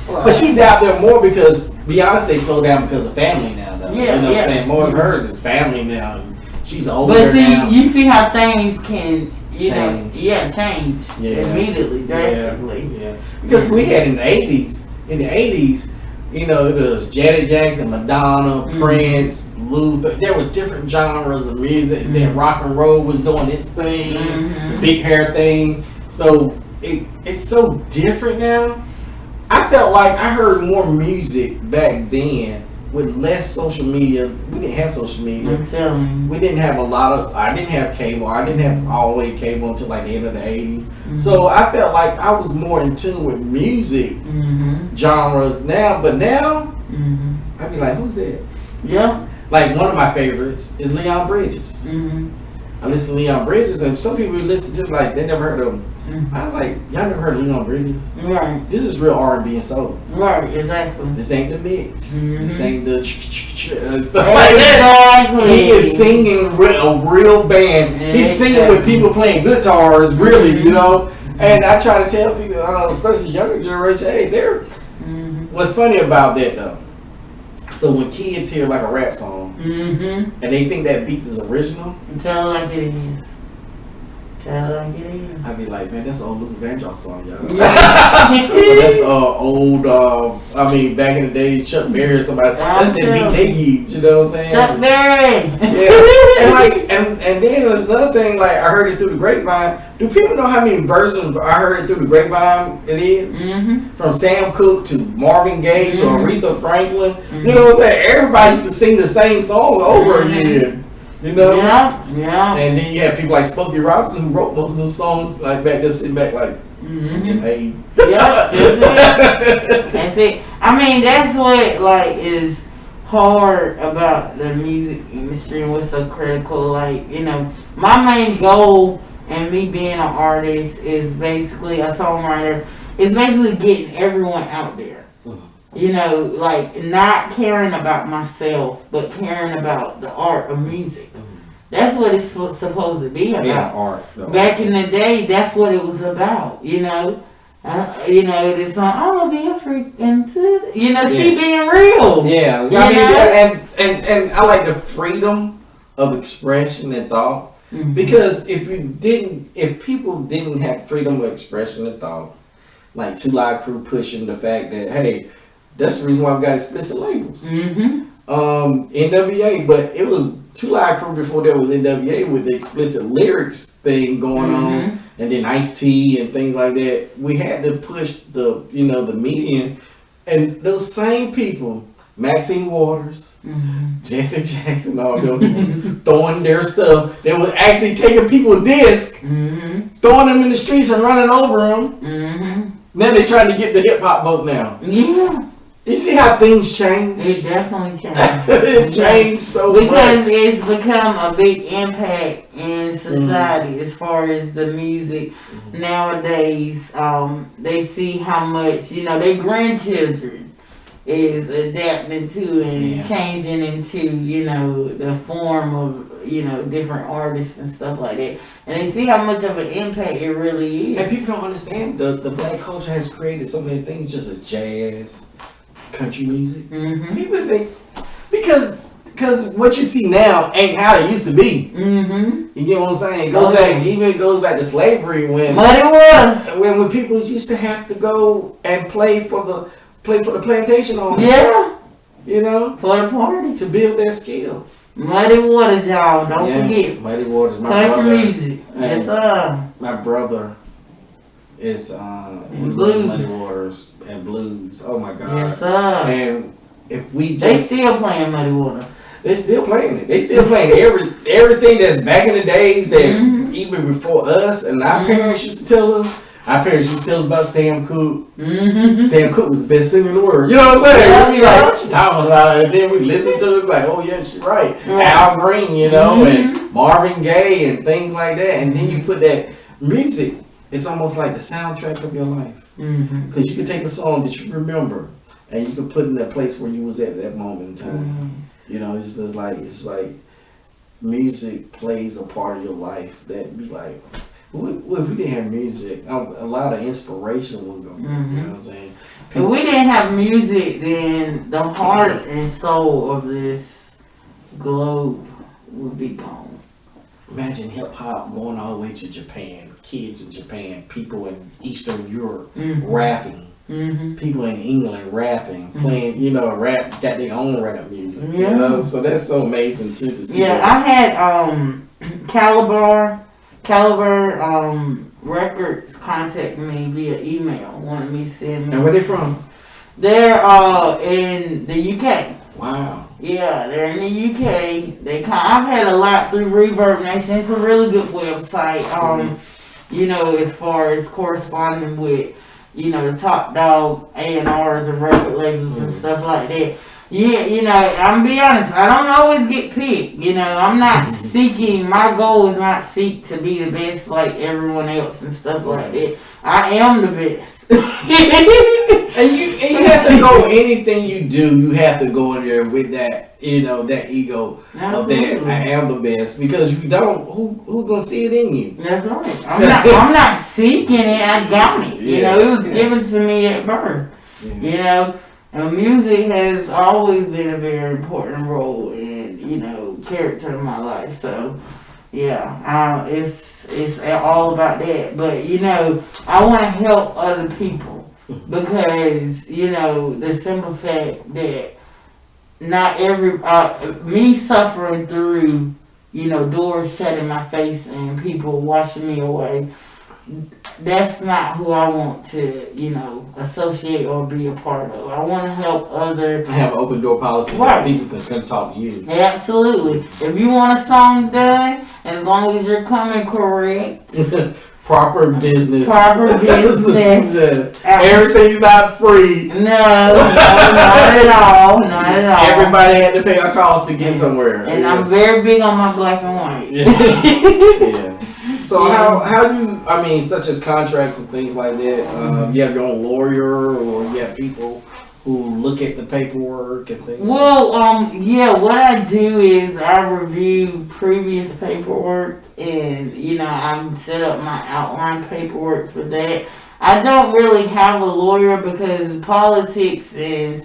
But she's out there more because Beyonce slowed down because of family now, though. Yeah, you know what I'm saying? More of hers is family now. She's older now. But see, you see how things can, change. Change immediately, drastically. Yeah. Because we had in the 80s, it was Janet Jackson, Madonna, Prince, Luther. There were different genres of music. Then rock and roll was doing its thing, the big hair thing. So it's so different now. I felt like I heard more music back then with less social media. We didn't have social media. I'm telling you. We didn't have I didn't have cable. I didn't have all the way cable until like the end of the 80s. So I felt like I was more in tune with music genres now. But now, I'd be like, who's that? Yeah. Like one of my favorites is Leon Bridges. I listen to Leon Bridges, and some people listen to like they never heard of him. I was like, y'all never heard of Leon Bridges? Right. This is real R&B and soul. Right, exactly. This ain't the mix. This ain't the stuff like that. He is singing with a real band. He's singing with people playing guitars, really, And I try to tell people, especially younger generation, hey, what's funny about that though? So when kids hear like a rap song and they think that beat is original, tell like it is. I'd be like, man, that's an old Luther Vandross song, y'all. That's old, back in the days, Chuck Berry or somebody. That's the beat they used, you know what I'm saying? Chuck Berry! Yeah. And then there's another thing, like, I heard it through the grapevine. Do people know how many versions I heard it through the grapevine it is? From Sam Cooke to Marvin Gaye to Aretha Franklin. You know what I'm saying? Everybody used to sing the same song over again. Yeah. And then you have people like Smokey Robinson who wrote most of those songs like back, just sitting back like, hey. That's it. That's what like is hard about the music industry and what's so critical. Like, my main goal and me being an artist is basically a songwriter. Is basically getting everyone out there. Like not caring about myself, but caring about the art of music. That's what it's supposed to be about. Yeah, art. Back in the day, that's what it was about. This song, I'm gonna be a freak until she being real. Yeah, and I like the freedom of expression and thought because if people didn't have freedom of expression and thought, like 2 Live Crew pushing the fact that hey. That's the reason why we got explicit labels. NWA, but it was 2 Live Crew before there was NWA with the explicit lyrics thing going on, and then Ice-T and things like that. We had to push the median, and those same people, Maxine Waters, Jesse Jackson, all those throwing their stuff. They was actually taking people's discs, throwing them in the streets and running over them. Now they're trying to get the hip hop vote now. Yeah. You see how things change? It definitely changed. It changed so much. Because it's become a big impact in society as far as the music. Nowadays, they see how much, their grandchildren is adapting to and changing into, the form of, different artists and stuff like that. And they see how much of an impact it really is. And people don't understand the black culture has created so many things just as jazz, country music. People think because what you see now ain't how it used to be. You get what I'm saying? It goes back to slavery when people used to have to go and play for the plantation owner. Yeah. For the party. To build their skills. Muddy Waters, y'all. Don't forget. Muddy Waters, my country brother. Music. Yes, sir. My brother is he loves Muddy Waters and blues. Oh my God. Yes, sir. And if we they still playing Muddy Waters. They still playing it. They still playing everything that's back in the days that even before us and our parents used to tell us. Our parents used to tell us about Sam Cooke. Mm-hmm. Sam Cooke was the best singer in the world. You know what I'm saying? Yeah, We'd be like, what you talking about? And then we listen to it like, oh yeah, she's right. Al Green, you know, and Marvin Gaye and things like that. And then you put that music, it's almost like the soundtrack of your life. Because you can take a song that you remember and you can put in that place where you was at that moment in time. You know, it's like music plays a part of your life that be like, well, if we didn't have music, a lot of inspiration would go. You know what I'm saying? If we didn't have music, then the heart and soul of this globe would be gone. Imagine hip hop going all the way to Japan, kids in Japan, people in Eastern Europe rapping, people in England rapping, playing, you know, rap, got their own rap music. You know, so that's so amazing too to see. Yeah, that. I had Caliber Records contact me via email, wanted me to send me. And where they from? They're in the UK. Wow. Yeah, they're in the UK. I've had a lot through Reverb Nation. It's a really good website. You know, as far as corresponding with, you know, the top dog A&Rs and record labels and stuff like that. Yeah, you know, I'm be honest, I don't always get picked. You know, I'm not seeking, my goal is not seek to be the best like everyone else and stuff like that. I am the best. and you have to go, anything you do, you have to go in there with that, you know, that ego of that I am the best, because you don't, who gonna see it in you? That's right. I'm not seeking it, I got it. You know, it was given to me at birth. You know. And music has always been a very important role in, you know, character in my life. So, yeah, it's all about that. But, you know, I want to help other people because, you know, the simple fact that not me suffering through, you know, doors shut in my face and people washing me away, that's not who I want to, you know, associate or be a part of. I want to help others. Have an open door policy that people can come talk to you. Absolutely. If you want a song done, as long as you're coming correct. Proper business. Everything's not free. No, not at all. Not at all. Everybody had to pay a cost to get somewhere. And I'm very big on my black and white. Yeah. So how do you, I mean, such as contracts and things like that, you have your own lawyer or you have people who look at the paperwork and things what I do is I review previous paperwork and, you know, I set up my outline paperwork for that. I don't really have a lawyer because politics and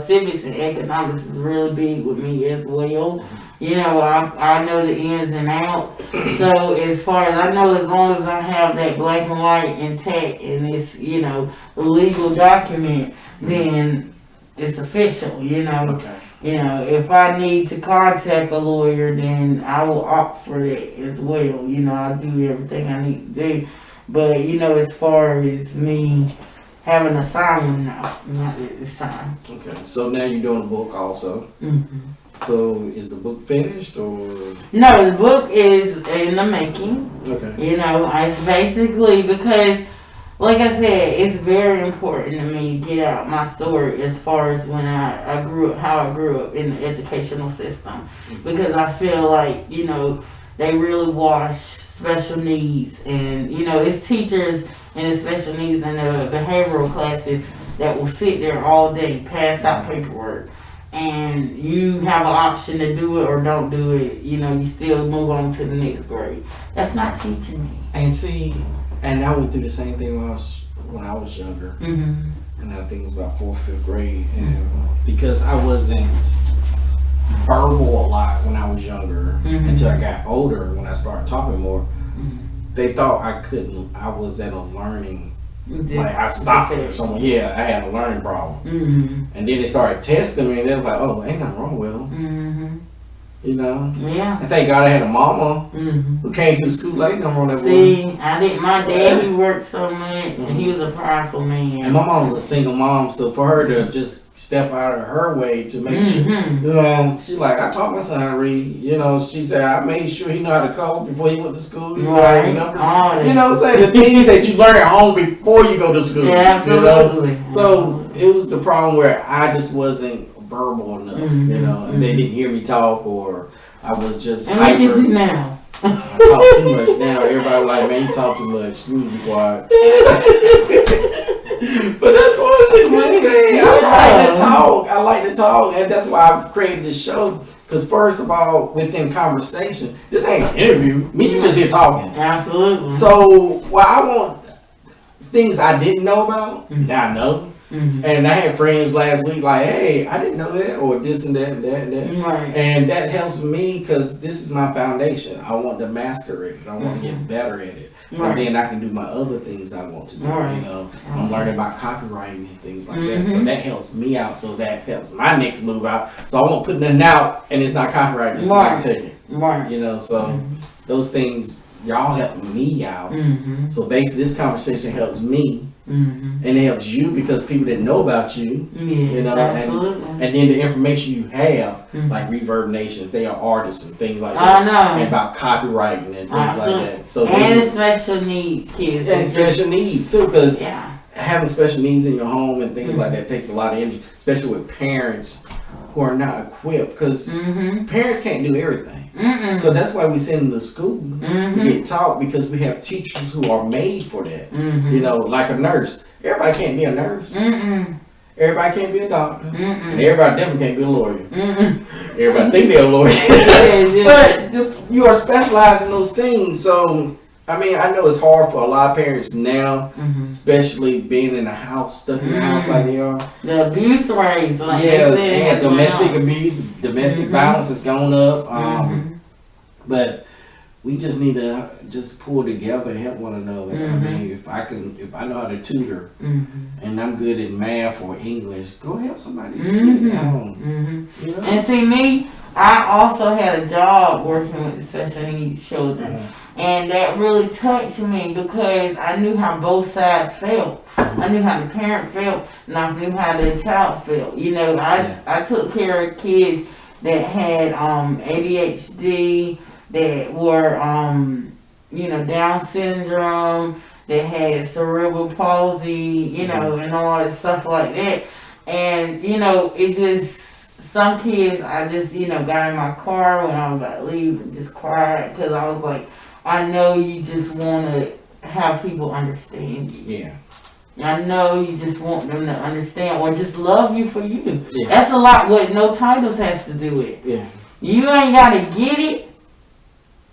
civics and economics is really big with me as well. You know, I know the ins and outs. So as far as I know, as long as I have that black and white intact and it's, you know, a legal document, then it's official, you know. Okay. You know, if I need to contact a lawyer, then I will opt for that as well. You know, I'll do everything I need to do. But, you know, as far as me having a sign, no, not at this time. Okay. So now you're doing a book also. So is the book finished or? No, the book is in the making. Okay. You know, it's basically because, like I said, it's very important to me to get out my story as far as when I grew up, how I grew up in the educational system. Because I feel like, you know, they really wash special needs. And, you know, it's teachers in the special needs and the behavioral classes that will sit there all day, pass out paperwork. And you have an option to do it or don't do it, you know, you still move on to the next grade. That's not teaching me. And see, and I went through the same thing when I was younger. And I think it was about 4th, 5th grade. And because I wasn't verbal a lot when I was younger until I got older, when I started talking more, they thought I was at a learning. Like I stopped or someone, I had a learning problem. And then they started testing me and they were like, oh, ain't nothing wrong with them. You know? Yeah. And thank God I had a mama who came to the school late. Nothing wrong with that. See, I didn't, my dad, he worked so much and he was a prideful man. And my mom was a single mom, so for her to just step out of her way to make sure. She's like, I taught my son how to read. She said I made sure he knew how to code before he went to school. He Right. his numbers. You know what I'm saying? The things that you learn at home before you go to school. Yeah, absolutely. So it was the problem where I just wasn't verbal enough. And they didn't hear me talk, or I was just and hyper. look at you now. I talk too much now. Everybody like, man, you talk too much. You need to be quiet. But that's one of the good things. I like to talk, and that's why I've created this show. Because first of all, within conversation, this ain't an interview. Me, you just here talking. Absolutely. So, I want things I didn't know about, now I know. And I had friends last week like, hey, I didn't know that, or this and that and that and that. Right. And that helps me because this is my foundation. I want to master it. I want to get better at it. Right. And then I can do my other things I want to do. Right. I'm learning about copywriting and things like that. So that helps me out. So that helps my next move out. So I won't put nothing out and it's not copyrighted. It's not taken. Right. So those things, y'all help me out. So basically this conversation helps me. And it helps you because people didn't know about you. Absolutely. And then the information you have, like Reverb Nation, if they are artists and things like that. I know. And about copywriting and things like that. So and the special needs kids. And special needs too, because having special needs in your home and things like that takes a lot of energy, especially with parents who are not equipped, because parents can't do everything. So that's why we send them to school to get taught, because we have teachers who are made for that. Like a nurse. Everybody can't be a nurse. Everybody can't be a doctor. And everybody definitely can't be a lawyer. Everybody think they're a lawyer. But just, you are specialized in those things. So, I mean, I know it's hard for a lot of parents now, especially being in the house, stuck in the house like they are. The abuse rates, like and domestic abuse, domestic violence has gone up. But we just need to just pull together and help one another. I mean, if I know how to tutor and I'm good at math or English, go help somebody's kid at home. And see, me, I also had a job working with special needs children. And that really touched me because I knew how both sides felt. I knew how the parent felt, and I knew how the child felt. I took care of kids that had ADHD, that were Down syndrome, that had cerebral palsy, and all that stuff like that. And it just, some kids I just got in my car when I was about to leave and just cried, because I was like, I know you just want to have people understand you. I know you just want them to understand or just love you for you. That's a lot what No Titles has to do with. You ain't got to get it,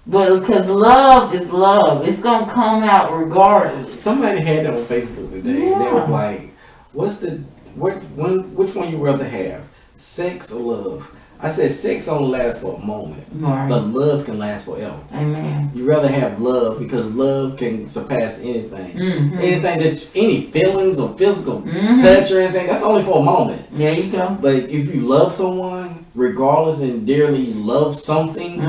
but because love is love. It's going to come out regardless. Somebody had that on Facebook today. And they was like, which one you rather have, sex or love? I said sex only lasts for a moment, but love can last forever. Amen. You rather have love because love can surpass anything. Anything any feelings or physical touch or anything, that's only for a moment. There you go. But if you love someone, regardless and dearly love something,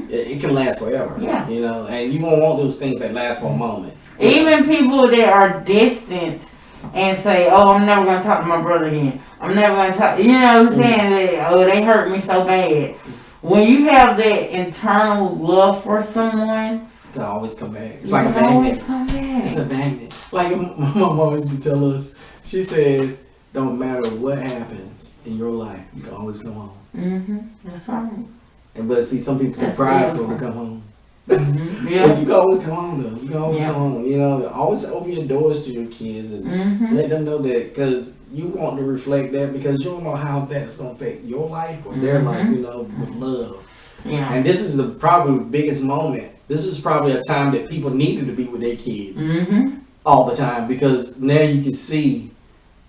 it can last forever. And you won't want those things that last for a moment. Even people that are distant and say, oh, I'm never going to talk to my brother again. I'm never going to talk, what I'm saying? They hurt me so bad. When you have that internal love for someone, you can always come back. It's like a magnet. It's a magnet. Like my mom used to tell us, she said, don't matter what happens in your life, you can always come home. That's right. But see, some people are prideful to come home. But you can always come home though. You can always come home. Always open your doors to your kids and let them know that, because you want to reflect that, because you don't know how that's going to affect your life or their life, with love. And this is probably the biggest moment. This is probably a time that people needed to be with their kids all the time, because now you can see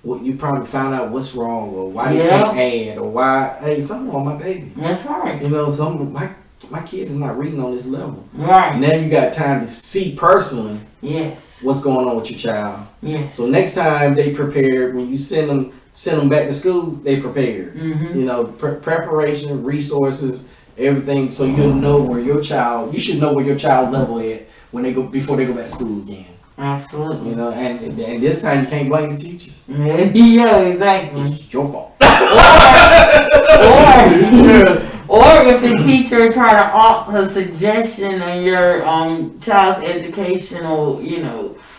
what you probably found out what's wrong, or why you can't add, or why, hey, something wrong with my baby. That's right. My kid is not reading on this level. Right. Now you got time to see personally what's going on with your child. So next time they prepared, when you send them back to school, they prepared. Preparation, resources, everything, so you'll know where your child, you should know where your child level at before they go back to school again. Absolutely. You know, and this time you can't blame the teachers. Yeah, exactly. It's your fault. Or if the teacher try to opt a suggestion on your child's educational,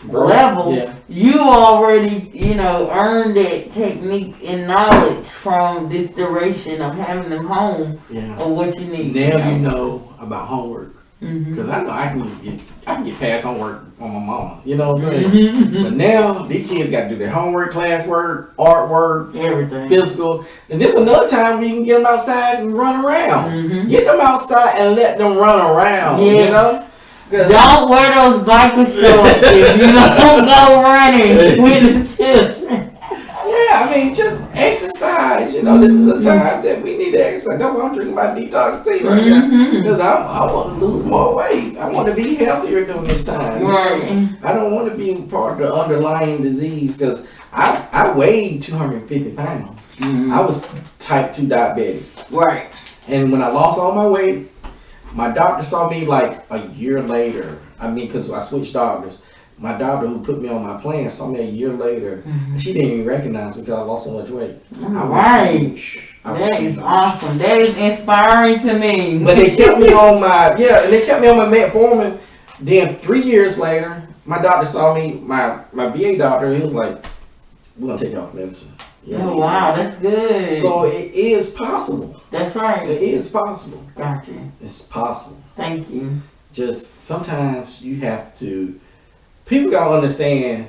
level, you already, earned that technique and knowledge from this duration of having them home or what you need. Now you know about homework. Because I know I can get past homework on my mama. You know what I'm saying? But now these kids got to do their homework, classwork, artwork, everything, physical. And this is another time where you can get them outside and run around. Get them outside and let them run around. Yeah. You know? Don't wear those biker shorts if you don't go running with the children. Yeah, I mean, just exercise. You know, this is a time that we need to exercise. That's why I'm drinking my detox tea right now. Because I want to lose more weight. I want to be healthier during this time. Right. I don't want to be part of the underlying disease because I weighed 250 pounds. I was type 2 diabetic. Right. And when I lost all my weight, my doctor saw me like a year later. I mean, because I switched doctors. My doctor who put me on my plan saw me a year later. And she didn't even recognize me because I lost so much weight. Right. That is awesome. That is inspiring to me. But they kept me on my, metformin. Then 3 years later, my doctor saw me, my VA doctor, he was like, we're going to take you off medicine. Oh, wow, that's good. So it is possible. That's right. It is possible. Gotcha. It's possible. Thank you. Just sometimes you have to, people got to understand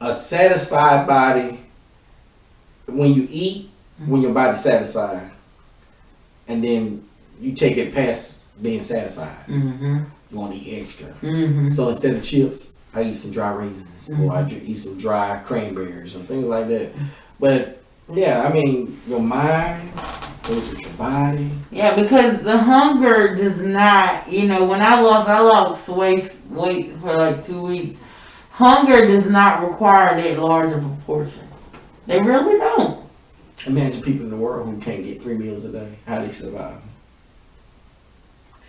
a satisfied body, when you eat, when your body's satisfied, and then you take it past being satisfied. You want to eat extra. So instead of chips, I eat some dry raisins or I eat some dry cranberries or things like that. But yeah, I mean, your mind goes with your body. Yeah, because the hunger does not, when I lost weight for like 2 weeks. Hunger does not require that large of a portion. They really don't. Imagine people in the world who can't get 3 meals a day. How they survive?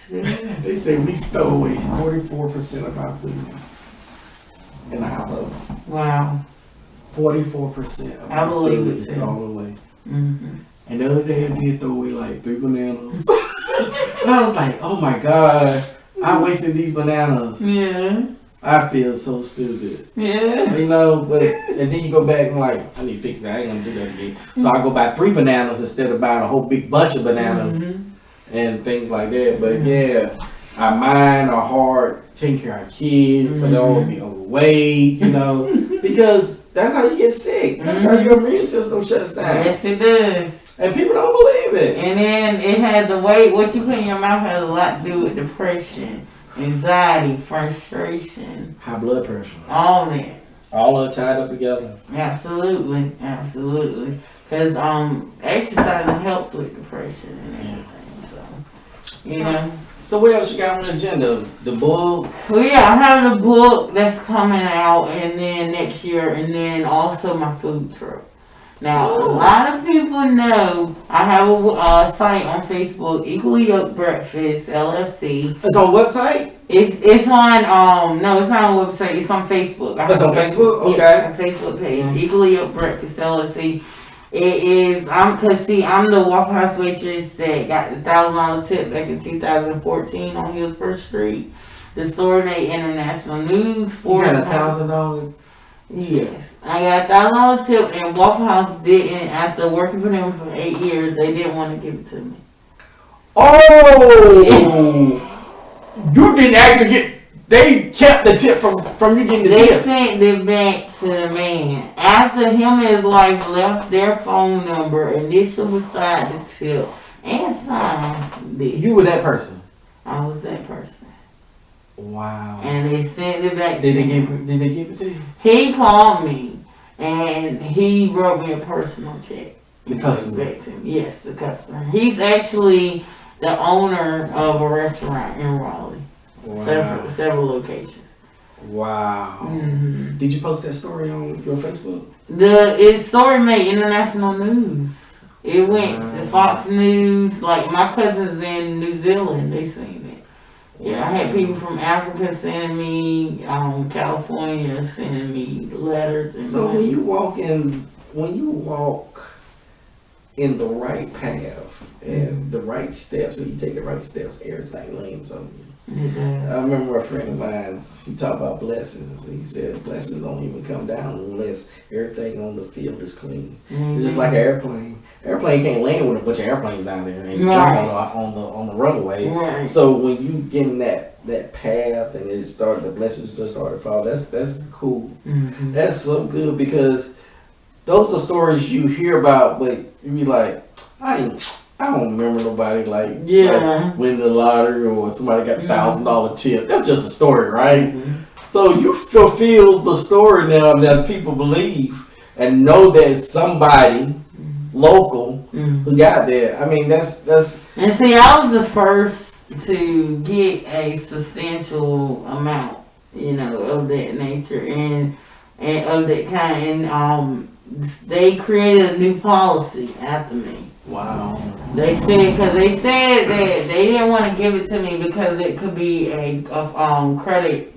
They say we stole away 44% of our food in the household. Wow. 44% of our food is thrown away. And the other day I did throw away like 3 bananas. And I was like, oh my God, I wasted these bananas. Yeah. I feel so stupid. Yeah. And then you go back and like, I need to fix that. I ain't gonna do that again. So I go buy 3 bananas instead of buying a whole big bunch of bananas and things like that. But yeah, our mind, our heart, taking care of our kids so they don't be overweight, because that's how you get sick. That's how your immune system shuts down. Yes, it does. And people don't believe it. And then it had the weight, what you put in your mouth has a lot to do with depression, anxiety, frustration, high blood pressure. All that. All are tied up together. Absolutely. Because exercising helps with depression and everything. So, So what else you got on the agenda? The book? Well, yeah, I have the book that's coming out, and then next year, and then also my food truck. Now, a lot of people know I have a site on Facebook, Equally Yoked Breakfast LLC. It's on website? It's on no, it's not on website. It's on Facebook. It's on Facebook. Okay. Yeah, a Facebook page, Equally Yoked Breakfast LLC. It is. I'm the Waffle House waitress that got the $1,000 tip back in 2014 on Hillsborough Street. The store made international news. You got $1,000. Yes, I got $1,000 tip, and Waffle House didn't. After working for them for 8 years, they didn't want to give it to me. Oh, you didn't actually get. They kept the tip from you getting the tip. They sent it back to the man after him and his wife left their phone number, initial beside the tip, and signed it. You were that person. I was that person. Wow. And they sent it back. Did they give it to you? He called me and he wrote me a personal check. The customer. Back to me. Yes, the customer. He's actually the owner of a restaurant in Raleigh. Wow. Several locations. Wow. Mm-hmm. Did you post that story on your Facebook? Its story made international news. It went to Fox News. Like my cousins in New Zealand, they seen it. Yeah, I had people from Africa sending me, California sending me letters. And so when you walk in the right path and the right steps, and you take the right steps, everything lands on you. Mm-hmm. I remember a friend of mine, he talked about blessings. He said blessings don't even come down unless everything on the field is clean. Mm-hmm. It's just like an airplane. Airplane can't land with a bunch of airplanes down there and jump on the runway. Right. So when you get in that path and the blessings just start to fall, that's cool. Mm-hmm. That's so good, because those are stories you hear about, but you be like, I don't remember nobody like winning the lottery or somebody got $1,000 tip. That's just a story, right? Mm-hmm. So you fulfill the story now that people believe and know that somebody local who got that. I mean, that's. And see, I was the first to get a substantial amount, of that nature and of that kind. And they created a new policy after me. Wow. They said that they didn't want to give it to me because it could be a credit,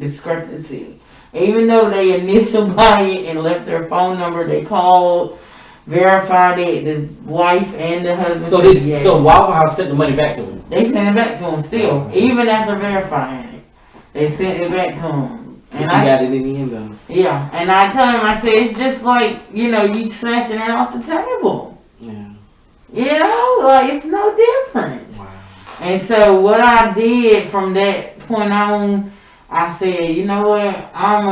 discrepancy. Even though they initial buy it and left their phone number, they called, verified it, the wife and the husband. So Waffle House sent the money back to him. They sent it back to him still, even after verifying it. They sent it back to him. And you got it in the end though. Yeah, and I told him, I said, it's just like, you snatching it off the table. Yeah. Like it's no difference. Wow. And so what I did from that point on, I said, you know what, I'm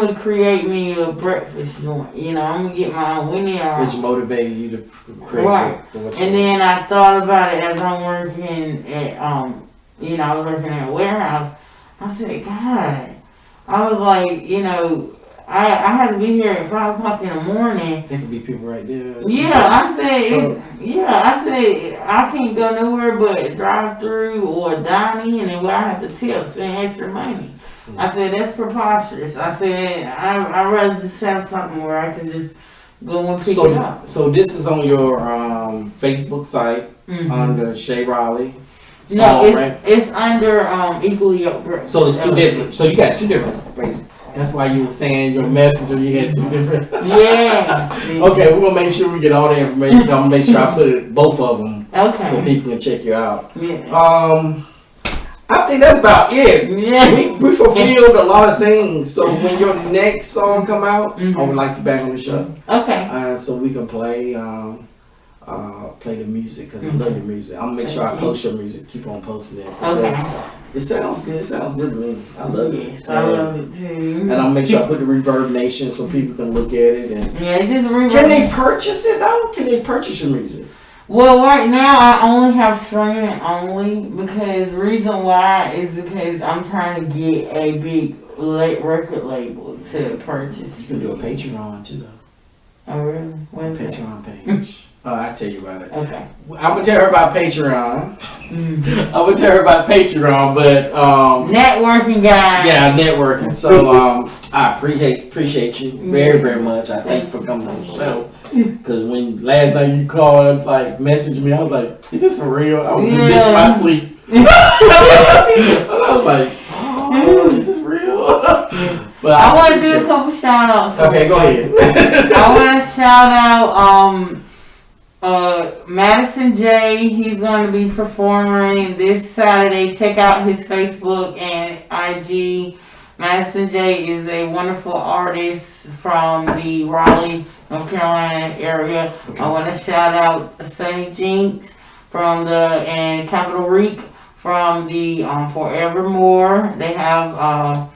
gonna create me a breakfast joint. I'm gonna get my own. Which motivated you to create right. And then I thought about it as I'm working at I was working at a warehouse. I said, God, I was like, I had to be here at 5 o'clock in the morning. There could be people right there. Yeah, I said, I can't go nowhere but drive through or dine in, and where I have to tip, spend extra money. Mm-hmm. I said, that's preposterous. I said, I'd rather just have something where I can just go and pick it up. So this is on your Facebook site under ShaiRaleigh. No, it's under Equally Yoked. So it's two different. So you got two different Facebook. That's why you were saying your messenger, you had two different. Yeah. Okay, we're going to make sure we get all the information. I'm going to make sure I put both of them so people can check you out. Yeah. I think that's about it. Yeah. We fulfilled a lot of things. So when your next song come out, I would like you back on the show. Okay. So we can play the music, because I love your music. I'm going to make sure I post your music. Keep on posting it. Okay. It sounds good. It sounds good to me. I love it. I love it too. And I'll make sure I put the Reverb Nation so people can look at it. And it's just reverb. Can they purchase it though? Can they purchase your music? Well, right now I only have streaming only, because the reason why is because I'm trying to get a big record label to purchase. You can do a Patreon too though. Oh really? What's Patreon page. I'll tell you about it. Okay. I'm gonna tell her about Patreon. I'm gonna tell her about Patreon, but networking, guys. Yeah, networking. So I appreciate you very, very much. I thank you for coming on the show. Because when last night you called, like messaged me, I was like, "Is this for real?" I was missing my sleep. I was like, "Oh, is this real?" But I want to do a couple shout outs. Okay, go ahead. I want to shout out Madison J. He's going to be performing this Saturday. Check out his Facebook and IG. Madison J. is a wonderful artist from the Raleigh, North Carolina area. Okay. I want to shout out Sunny Jinx and Capital Reek from the Forevermore. They have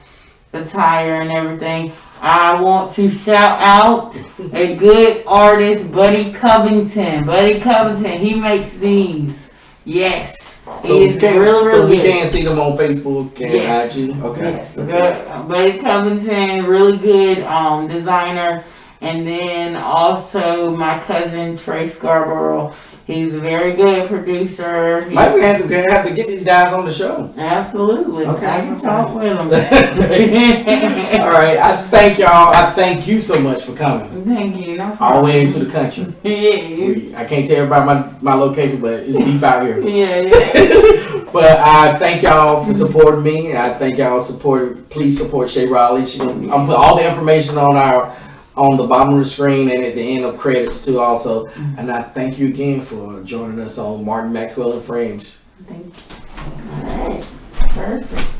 the tire and everything. I want to shout out a good artist, Buddy Covington. Buddy Covington, he makes these. Yes. So we can see them on Facebook and IG? Okay. Yes. Okay. Buddy Covington, really good designer. And then also my cousin, Trey Scarborough. He's a very good producer. Might we have to get these guys on the show? Absolutely. Okay. I can talk with them. All right. I thank y'all. I thank you so much for coming. Thank you. No all the way into the country. Yes. I can't tell everybody my location, but it's deep out here. Yeah. But I thank y'all for supporting me. I thank y'all supporting. Please support ShaiRaleigh. I'm put all the information on the bottom of the screen and at the end of credits too also. And I thank you again for joining us on Martin Maxwell and Friends. Thank you. All right. Perfect.